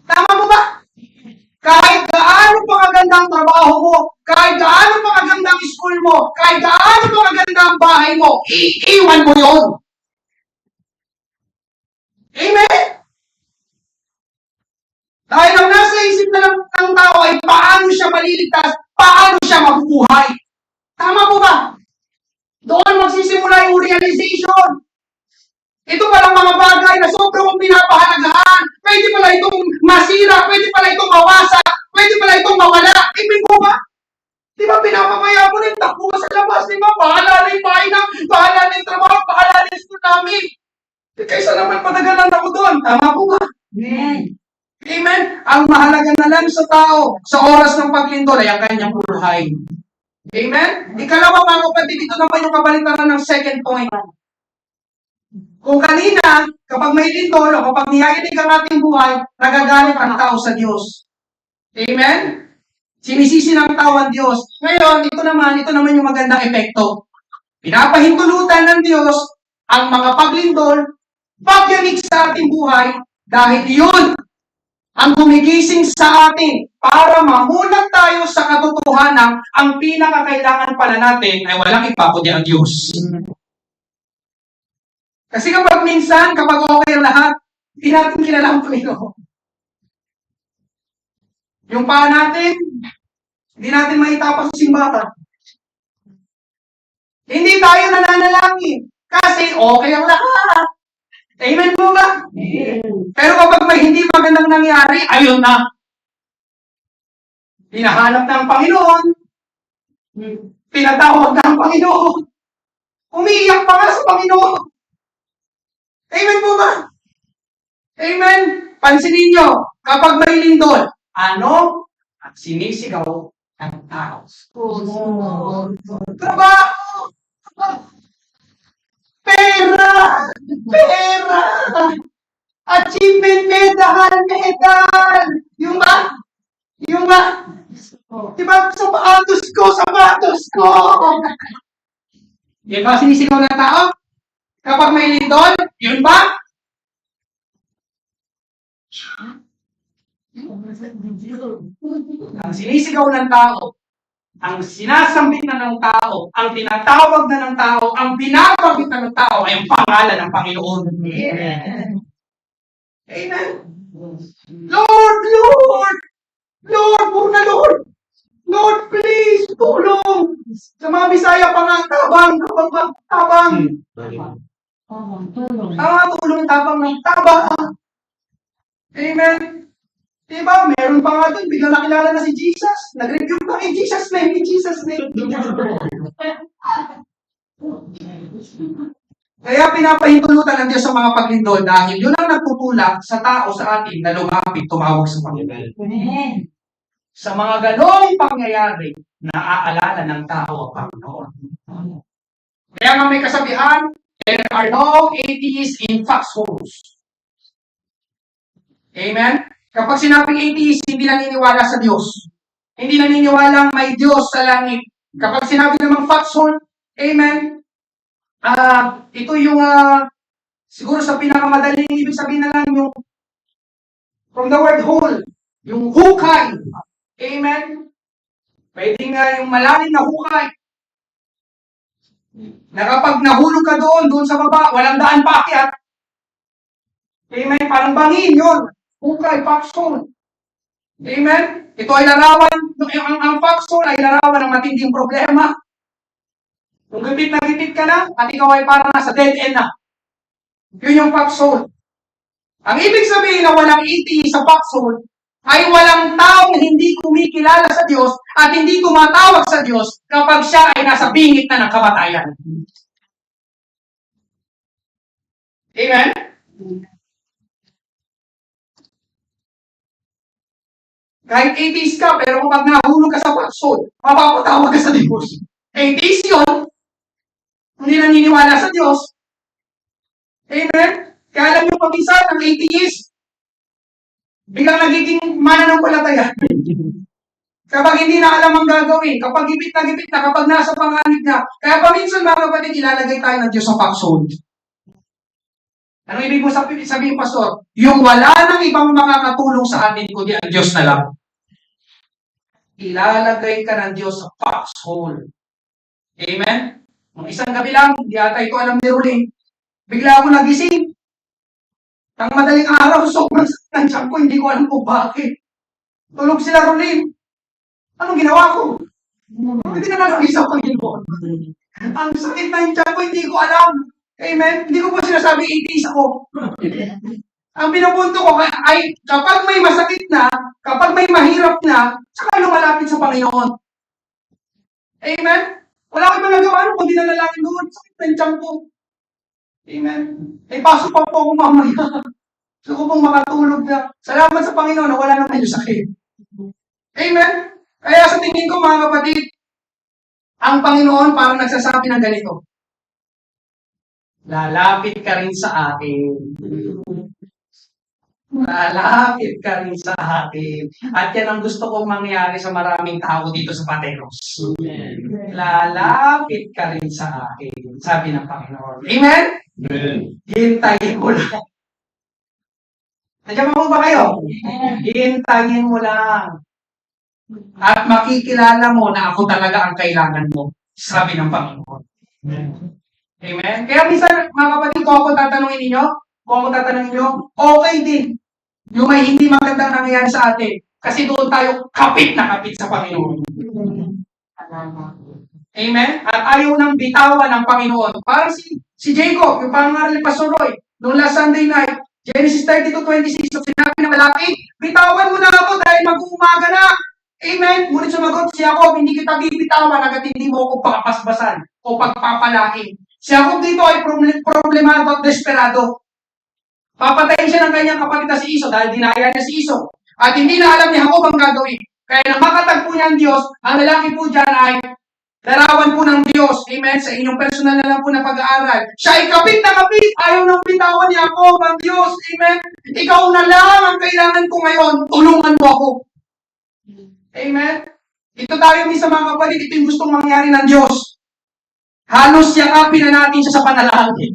Tama mo ba? Kahit gaano pa kaganda ang trabaho mo, kahit gaano pa kaganda ang school mo, kahit gaano pa kaganda ang bahay mo, iiwan mo yun. Amen? Dahil ang nasa isip na ng tao ay paano siya maliligtas, paano siya mabubuhay. Tama po ba? Doon magsisimula yung realization. Ito palang mga bagay na sobrang mong pinapahalagahan. Pwede pala itong masira, pwede pala itong mawasak, pwede pala itong mawala. Amen po ba? Di ba pinapapaya mo rin, takbo ka sa labas, di ba? Bahala na yung bahay na, bahala na yung trabaho, bahala na yung school namin. Kaysa naman patagalan ako doon. Tama Ang mahalaga na lang sa tao, sa oras ng paglindol ay ang kanyang buhay. Amen? Ikalawa, mga kapatid, ito naman yung kabaliktaran ng second point. Kung kanina, kapag may lindol o kapag niyayanig ang ating buhay, nagagalit ang tao sa Diyos. Amen? Sinisisi ng tao ang Diyos. Ngayon, ito naman yung magandang epekto. Pinapahintulutan ng Diyos ang mga paglindol, pagyanig sa ating buhay, dahil yun ang gumigising sa atin para mamulat tayo sa katotohanan, ang pinakakailangan pala natin ay walang iba kundi ang Diyos. Kasi kapag minsan, kapag okay ang lahat, hindi natin kilala ang Panginoon. Yung paa natin, hindi natin maitapas sa simbahan. Hindi tayo nananalangin kasi okay ang lahat. Amen po ba? Pero kapag may hindi magandang nangyari, ayun na. Hinahanap na ang Panginoon. Pinatawag na ang Panginoon. Umiiyak pa nga sa Panginoon. Amen po ba? Amen. Pansinin nyo, kapag may lindol, ano? At sinisigaw ng tao. Trabaho! Pera! Pera! Achievement medal! Medal! Yung ba? Yung ba? Diba? Sapatos ko! Sapatos ko! Yan ba sinisigaw ng tao? Kapag may lindol, yun ba? Ang sinisigaw ng tao, ang sinasambit na ng tao, ang tinatawag na ng tao, ang binabagit na ng tao ay ang pangalan ng Panginoon. Amen. Amen. Lord, Lord! Lord, puna Lord! Lord, please, tulong! Sa mga Bisaya pa nga, tabang, tabang, tabang. Tulong, tabang ng tabang. Amen. Diba? Meron pa nga doon, biglang nakilala na si Jesus. Nag-review pa in Jesus' name, in Jesus' name. Kaya pinapahintulutan ng Diyos sa mga paglindol dahil yun ang nagtutulak sa tao sa atin na lumapit, tumawag sa Panginoon. Amen. Sa mga ganong pangyayari, naaalala ng tao ang Panginoon. Kaya nga may kasabihan, there are no atheists in foxholes. Amen? Kapag sinabing atheist, hindi naniniwala sa Diyos. Hindi naniniwala may Diyos sa langit. Kapag sinabi namang foxhole, amen, ito yung, siguro sa pinakamadaling ibig sabihin na lang yung, from the word hole, yung hukay. Amen? Pwedeng yung malalim na hukay. Na kapag nahulog ka doon sa baba, walang daan paakyat. Amen? Parang bangin yun. Hukay, foxhole. Amen? Ito ay larawan, ang foxhole ay larawan ng matinding problema. Kung gipit na gipit ka na, at ikaw ay parang nasa dead end na. Yun yung foxhole. Ang ibig sabihin na walang atheist sa foxhole, ay walang taong hindi kumikilala sa Diyos at hindi tumatawag sa Diyos kapag siya ay nasa bingit na ng kamatayan. Amen? Kahit atheist ka, pero kapag nahulog ka sa foxhole, mapapatawag ka sa Diyos. Atheist yun. Hindi naniniwala sa Diyos. Amen? Kaya alam niyo paminsan, ang atheist, biglang nagiging mananampalataya. Kapag hindi na alam ang gagawin, kapag gipit na, kapag nasa panganib na, kaya paminsan mga kapatid, ilalagay tayo ng Diyos sa foxhole. Ano ibig mo sabihin, Pastor? Yung wala nang ibang makakatulong sa atin, kundi ang Diyos na lang. Ilalagay ka ng Diyos sa foxhole. Amen? Nung isang gabi lang, hindi ata ito alam ni Ruling. Bigla ako nagising. Nang madaling araw, sobrang sakit ng tiyan ko, hindi ko alam kung bakit. Tulog sila Ruling. Anong ginawa ko? Hindi na nalagay sa Panginoon. Ang sakit ng tiyan ko, hindi ko alam. Amen? Hindi ko po sinasabi 80s ako. Ang pinupunto ko ay kapag may masakit na, kapag may mahirap na, saka lumalapit sa Panginoon. Amen? Wala ko ibang nagawa kundi nanalangin doon. Sakit ng tiyan ko. Amen? Pasok pa po ako mamaya. Gusto ko pong makatulog na. Salamat sa Panginoon na wala naman yung sakit. Amen? Kaya sa tingin ko mga kapatid, ang Panginoon parang nagsasabi ng ganito, lalapit ka rin sa akin. Lalapit ka rin sa akin. At yan ang gusto kong mangyari sa maraming tao dito sa Pateros. Lalapit ka rin sa akin. Sabi ng Panginoon. Amen? Amen. Hintayin mo lang. Nandiyan mo ba kayo? Hintayin mo lang. At makikilala mo na ako talaga ang kailangan mo. Sabi ng Panginoon. Amen? Kaya minsan, mga kapatid, kung ako tatanungin ninyo, okay din. Yung may hindi magandang nangyayari sa atin. Kasi doon tayo kapit na kapit sa Panginoon. Amen? At ayaw nang bitawan ng Panginoon. Parang si Jacob, yung pangaral ni Pastor Roy, noong last Sunday night, Genesis 32:26, so sinabi ng lalaki, bitawan mo na ako dahil mag-uumaga na. Amen? Ngunit sumagot si Jacob, hindi kita bibitawan hanggat hindi mo ako pakapasbasan o pagpapalain. Si Jacob dito ay problemado at desperado. Papatayin siya ng kanyang kapatid na si Iso dahil dinaya niya si Iso. At hindi na alam ni Jacob ang gagawin. Kaya nang makatagpo niya ang Diyos, ang lalaki po dyan ay larawan po ng Diyos. Amen? Sa inyong personal na lang po na pag-aaral. Siya ay kapit na kapit. Ayaw nang bitawan ni Jacob ang Diyos. Amen? Ikaw na lang ang kailangan ko ngayon. Tulungan mo ako. Amen? Ito tayo sa mga kapatid. Ito yung gustong mangyari ng Diyos. Halos yakapin na natin siya sa panalangin.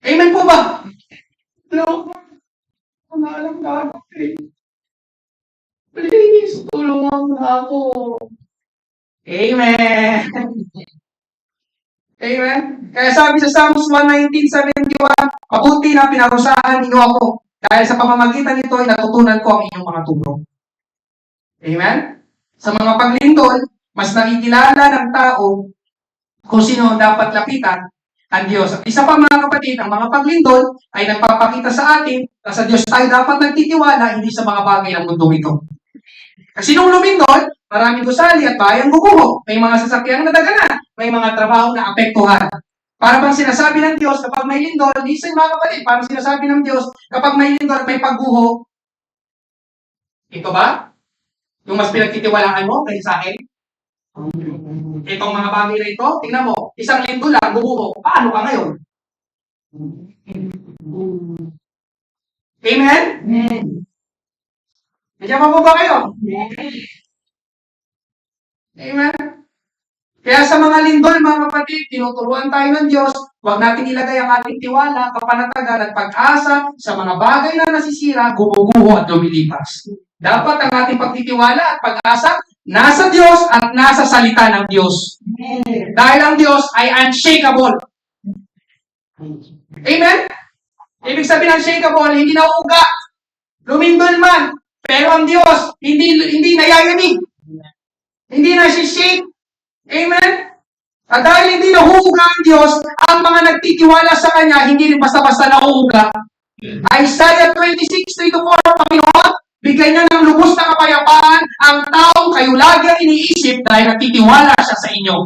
Amen po ba? No? Ang alam ka. Please, tulungan mo ako. Amen. Amen. Kaya sabi sa Psalms 119:71, mabuti na pinarusahan ninyo ako. Dahil sa pamamagitan nito ay natutunan ko ang inyong mga tulong. Amen. Sa mga paglindol, mas nakikilala ng tao kung sino dapat lapitan ang Diyos. At isa pa mga kapatid, ang mga paglindol ay nagpapakita sa atin na sa Diyos tayo dapat nagtitiwala, hindi sa mga bagay ng mundong ito. Kasi nung lumindol, maraming gusali at bayang guguho. May mga sasakyang nadaganan. May mga trabaho na apektuhan. Para bang sinasabi ng Diyos, kapag may lindol, listen mga kapatid, parang sinasabi ng Diyos, kapag may lindol at may pagguho, ito ba? Yung mas pinagtitiwalaan mo kaysa sa akin? Itong mga bagay na ito, tingnan mo, isang lindol lang, guguho. Paano ka ngayon? Amen? Amen. Nandiyan pa po ba kayo? Amen? Kaya sa mga lindol, mga kapatid, tinuturuan tayo ng Diyos, huwag natin ilagay ang ating tiwala, kapanatagan at pag-asa sa mga bagay na nasisira, gumuguho at lumilipas. Dapat ang ating pagtitiwala at pag-asa nasa Diyos at nasa salita ng Diyos. Dahil ang Diyos ay unshakable. Amen? Ibig sabihin unshakable, hindi nauuga. Lumindol man. Pero ang Diyos, hindi nayayamig. Hindi na-shake. Amen? At dahil hindi nahuhuga ang Diyos, ang mga nagtitiwala sa Kanya, hindi rin basta-basta nahuhuga. Isaiah 26:3-4, Panginoon, bigay niya ng lubos na kapayapaan ang taong kayo lagi ang iniisip dahil nagtitiwala siya sa inyo.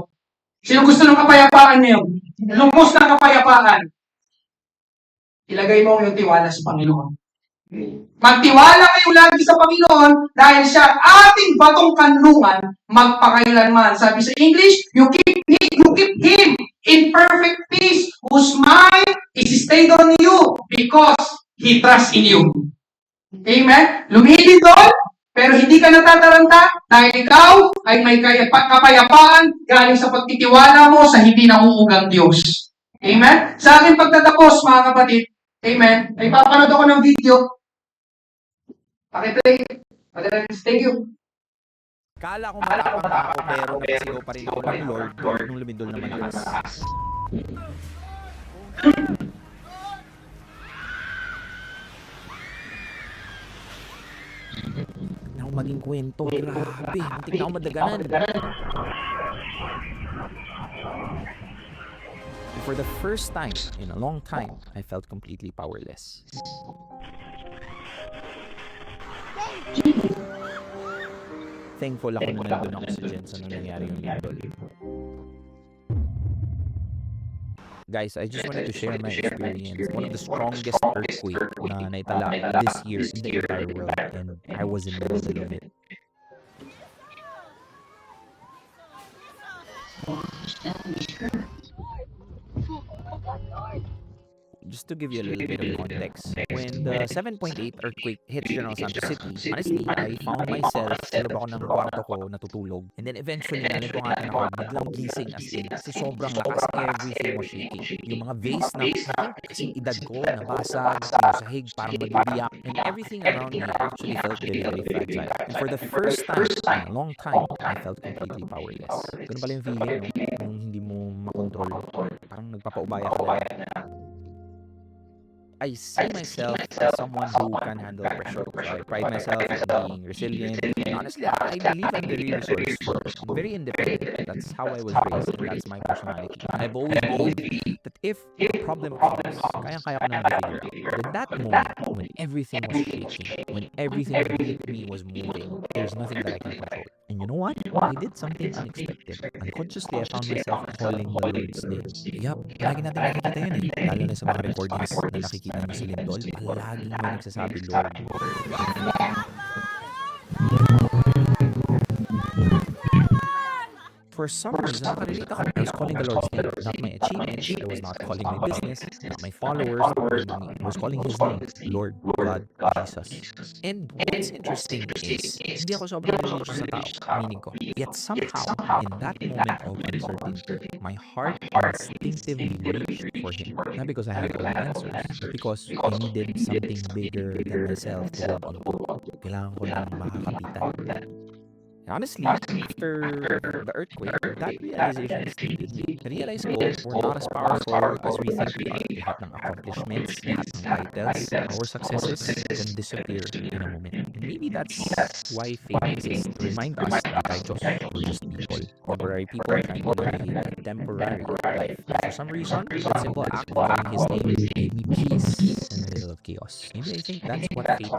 Sino gusto ng kapayapaan niyo? Lubos na kapayapaan. Ilagay mo yung tiwala sa Panginoon. Magtiwala kayo lagi sa Panginoon dahil siya ating batong kanlungan magpakailanman. Sabi sa English, you keep Him in perfect peace whose mind is stayed on you because He trusts in you. Amen? Lumilindol, pero hindi ka natataranta dahil ikaw ay may kapayapaan galing sa pagtitiwala mo sa hindi nauugang Diyos. Amen? Sa aking pagtatapos, mga kapatid, amen, ay papanood ako ng video. Pakiplay. Thank you. Kala ko matapang ako pero sigaw pa rin ako ng Lord nung lumindol na malakas. Na ako maging kwento. Grabe. Muntik na ako madaganan. For the first time in a long time, I felt completely powerless. Thankful ako na nandun ako sa Jensen nung nangyari yung lindol. Guys, I just wanted to share my experience. One of the strongest earthquake na naitala this year in the entire world, and I was in the middle of it. Just to give you a little bit of context, when the 7.8 earthquake hit General Santos City, honestly, I found myself sa loob ako ng kwarto ko natutulog. And then eventually, nalintungan ako, biglang gising as in. Kasi sobrang lakas, everything was shaking. Yung mga vase na, I think, kasing edad ko, nabasag, yung sahig, parang magbibiyak. And everything around me actually felt very, very fragile. And for the first time in a long time, I felt completely powerless. Ganun pala yung feeling, no? Nung hindi mo makontrol. Parang nagpapaubaya ka na. I see myself as someone who can handle pressure. So I pride myself on being resilient. And honestly, I believe I'm very resourceful and very independent. That's how I was raised, and that's my personality. And I've always believed that if a problem comes, kayang-kaya ko naman i-figure out. But in that moment, when everything was shaking, when everything beneath me was moving, there's nothing that I can control. And you know what? I did something unexpected. Unconsciously, I found myself calling the Lord's name. Yup, palagi natin nakikita yun eh. Lalo na sa mga recordings na nakikita nyo sa Lindol, palaging may nagsasabi, Lord. For some reason, nakarelate ako. I was calling the Lord's name, not my achievements. I was not calling my business, not my followers, not my money. I was calling His name, Lord, God, Jesus. And what's interesting is, hindi ako sobrang religious na tao, aminin ko. Yet somehow, in that moment of uncertainty, my heart instinctively reached for Him. Not because I had all the answers, but because I needed something bigger than myself to hold on to. Kailangan ko ng makakapitan. Honestly, after the earthquake, that realization stayed with me. Narealize ko, we're not as powerful as we think we are. Lahat ng accomplishments, lahat ng titles, our successes can disappear in a moment. And maybe that's why faith exists, to remind us that we're just people. Temporary people trying to navigate a temporary life. For some reason, that simple act of calling His name gave me peace in the middle of chaos. Maybe I think that's what faith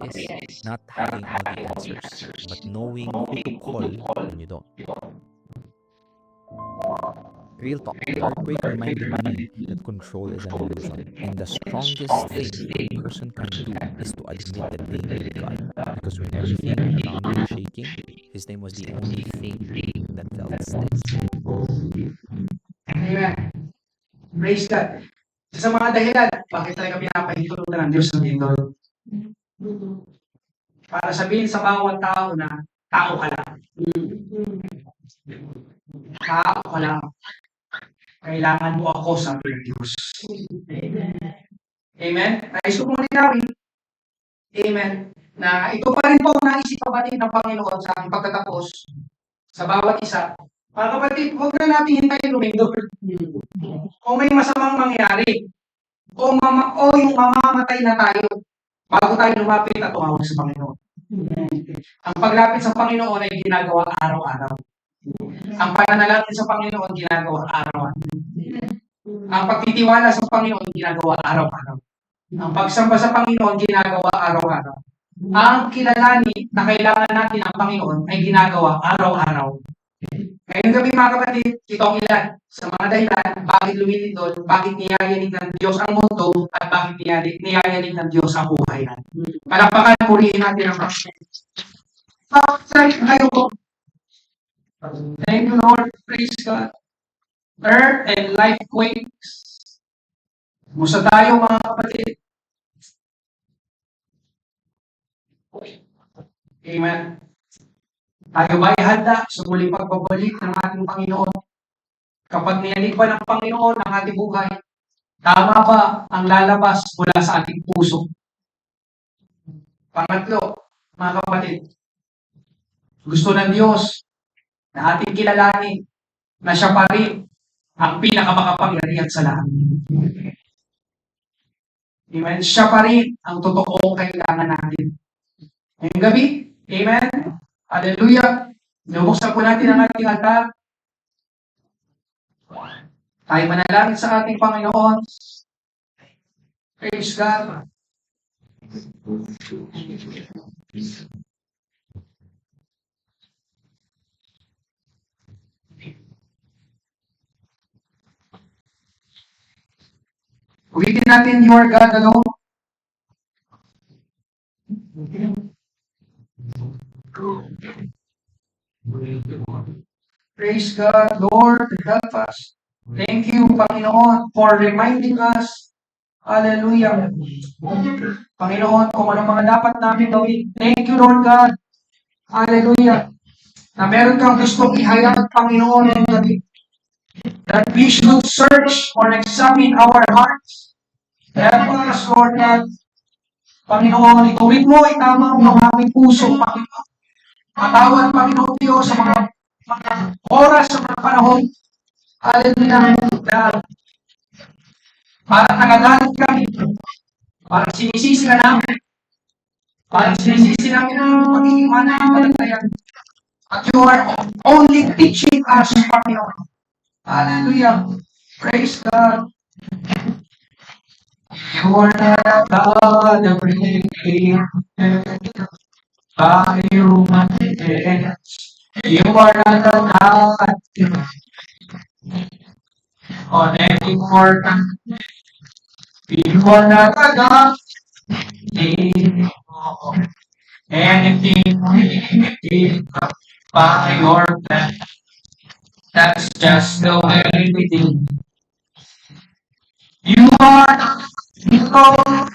is. Not having all the answers, but knowing who to call when you don't. Real talk, the earthquake reminded me that control is an illusion. And the strongest thing a person can do is to admit that they need God. Because when everything around me was shaking, His name was the only thing that felt steady. Amen. Praise God. Sa mga dahilan, bakit talaga pinapahintulutan ng Diyos ng lindol? Para sabihin sa bawat tao na tao ka lang. Tao ka lang. Kailangan mo ako, sabi ng Diyos. Amen? Nais ko mong linawin. Amen. Na ito pa rin po ang naisip kapatid ng Panginoon sa aking pagtatapos sa bawat isa. Mga kapatid, huwag na natin hintayin lumindol. Kung may masamang mangyari, o yung mamamatay na tayo, bago tayo lumapit at tumawag sa Panginoon. Ang paglapit sa Panginoon ay ginagawa araw-araw. Ang pananalangin sa Panginoon ginagawa araw-araw. Ang pagtitiwala sa Panginoon ginagawa araw-araw. Ang pagsamba sa Panginoon ginagawa araw-araw. Ang kilalanin na kailangan natin ang Panginoon ay ginagawa araw-araw. Ngayong gabi mga kapatid, ito ang ilan sa mga dahilan bakit lumilindol, bakit niyayanig ng Diyos ang mundo, at bakit niyayanig ng Diyos ang buhay natin. Palakpakan, purihin natin ang Panginoon. Thank you, Lord. Praise God. Earth and life quakes. Musa tayo mga kapatid. Amen. Tayo ba'y handa sa muling pagbabalik ng ating Panginoon? Kapag niyanig ba ng Panginoon ang ating buhay, tama ba ang lalabas mula sa ating puso? Pangatlo, mga kapatid, gusto ng Diyos na ating kilalanin na siya pa rin ang pinakamakapangyarihan sa lahat. Amen. Siya pa rin ang totoong kailangan natin. Ngayong gabi, amen. Hallelujah. Nabuksan po natin ang ating altar. Tayo manalangin sa ating Panginoon. Praise God. Ulitin natin, you are God alone. Praise God, Lord, help us. Thank you, Panginoon, for reminding us. Hallelujah. Panginoon, kung ano mga dapat namin gawin. Thank you, Lord God. Hallelujah. Na meron kang gustong ihayag, Panginoon, ng gabi. That we should search or examine our hearts. Help us, Lord God. Panginoon, ituwid mo, itama mo ang aming puso, Panginoon. Patawad, Panginoon Diyos, sa mga oras, sa mga panahon. Hallelujah. Na para nagagalit kami. Para sinisisi ka namin. Para sinisisi namin ang pagiging mananampalataya. But you are only teaching us, Panginoon. Hallelujah. Praise God. You are not a God of religion. By human hands. You are not a God on any mortal. You are not a God. Anything we by your plan. That's just the way we do. You are not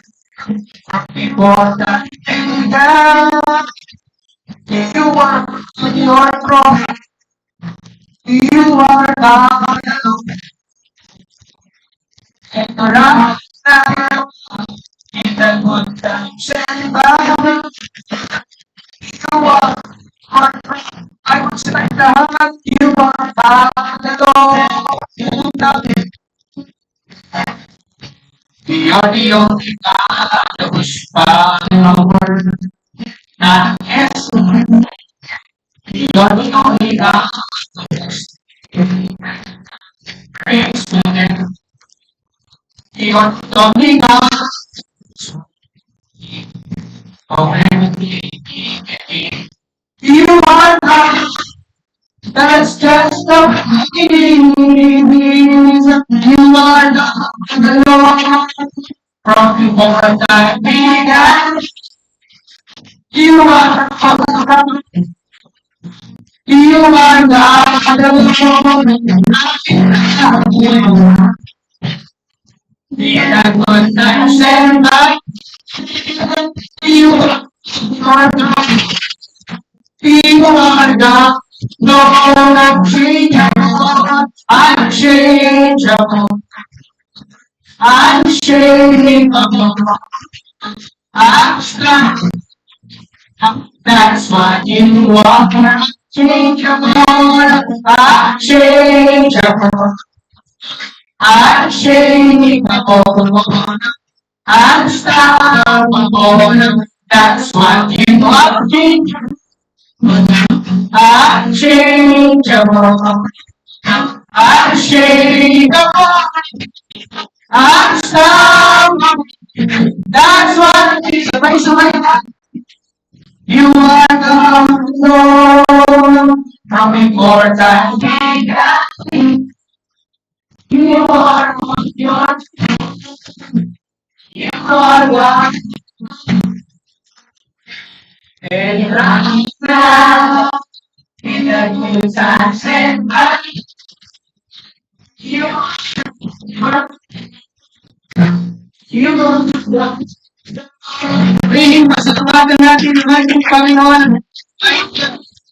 important and down. You are your throne. You are God alone. And right now, in the good times and bad, you are our friend. I would say that you are God alone. You are the only God who's power. Not yes. You are the only God who's praise to them. You are the only God. Oh, you are God. That's just the beginning. You are the Lord. From before time began. You are God. You are God alone. In the good times and bad. You are God. You are God. No unchangeable, unchangeable, unshakable, unstoppable. That's what you are. Unchangeable, unchangeable, unshakable, unstoppable. That's what you are. Unchangeable, unshakable, unstoppable. That's what is the you are the Lord from before time began. You are God. You are God. And right now, in the good times and bad, you are God. Ringin masasabagan natin ang ating Panginoon.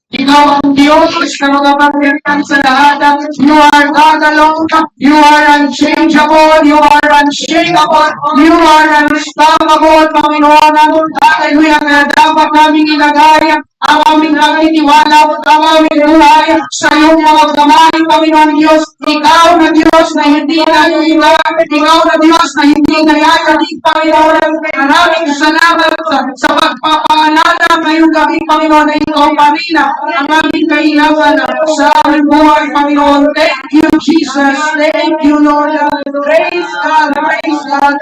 Ikaw ang Diyos na magapagitan sa lahat. You are God alone. You are unchangeable. You are unshakable. You are unstoppable, Panginoon. Hallelujah. Na dapat namin ilagay ang aming pagtitiwala at ang aming buhay sa iyong mga kamay, Panginoon Diyos. Ikaw na Diyos na hindi naiiba. Ikaw na Diyos na hindi nayayanig, Panginoon. Maraming salamat sa pagpapaalala ngayong gabi, Panginoon, na ikaw panina ang aming kailangan sa aming buhay, Panginoon. Thank you, Jesus. Thank you, Lord. Praise God. Praise God.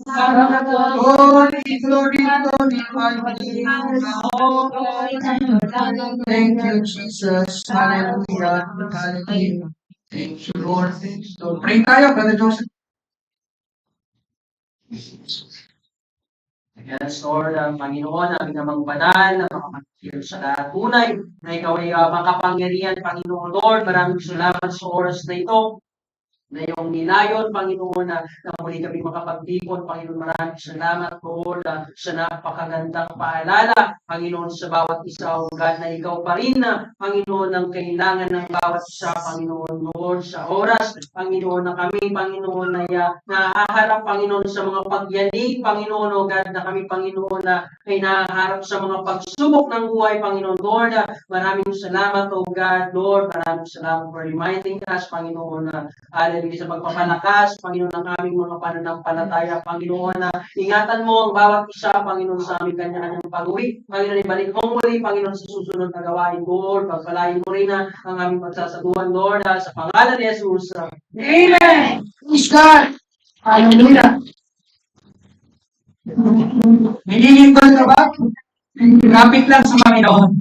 Glory, glory, glory, Thank you, Jesus. Hallelujah. Hallelujah. Thank you, Lord. So, pray tayo, Brother Joseph. Yes, Lord, Panginoon, aming namang banal na makapagkiro sa lahat. Tunay na ikaw ay makapangyarihan, Panginoon Lord. Maraming salamat sa oras na ito na iyong nilayon, Panginoon, na muli kami makapagdipon. Panginoon, maraming salamat, Lord, sa napakagandang paalala, Panginoon, sa bawat isa, O God, na ikaw pa rin, Panginoon, ang kailangan ng bawat isa, Panginoon, Lord, sa oras, Panginoon, na kami, Panginoon, na nahaharap, Panginoon, sa mga pagyanig, Panginoon, O God, na kami, Panginoon, na ay nahaharap sa mga pagsubok ng buhay, Panginoon, Lord. Maraming salamat, O God, Lord, maraming salamat for reminding us, Panginoon, na hallelujah, sa pagpapalakas, Panginoon, ng aming mga pananampalataya, Panginoon, na ingatan mo ang bawat isa, Panginoon, sa aming kanya-kanyang pag-uwi. Panginoon, ibalik mo muli, Panginoon, sa susunod na gawain, Lord. Pagpalain mo rin ang aming pagsasaguhan, Lord, sa pangalan ni Jesus. Amen! Praise God! Hallelujah! Nililingkod ka ba? Lapit lang sa Panginoon.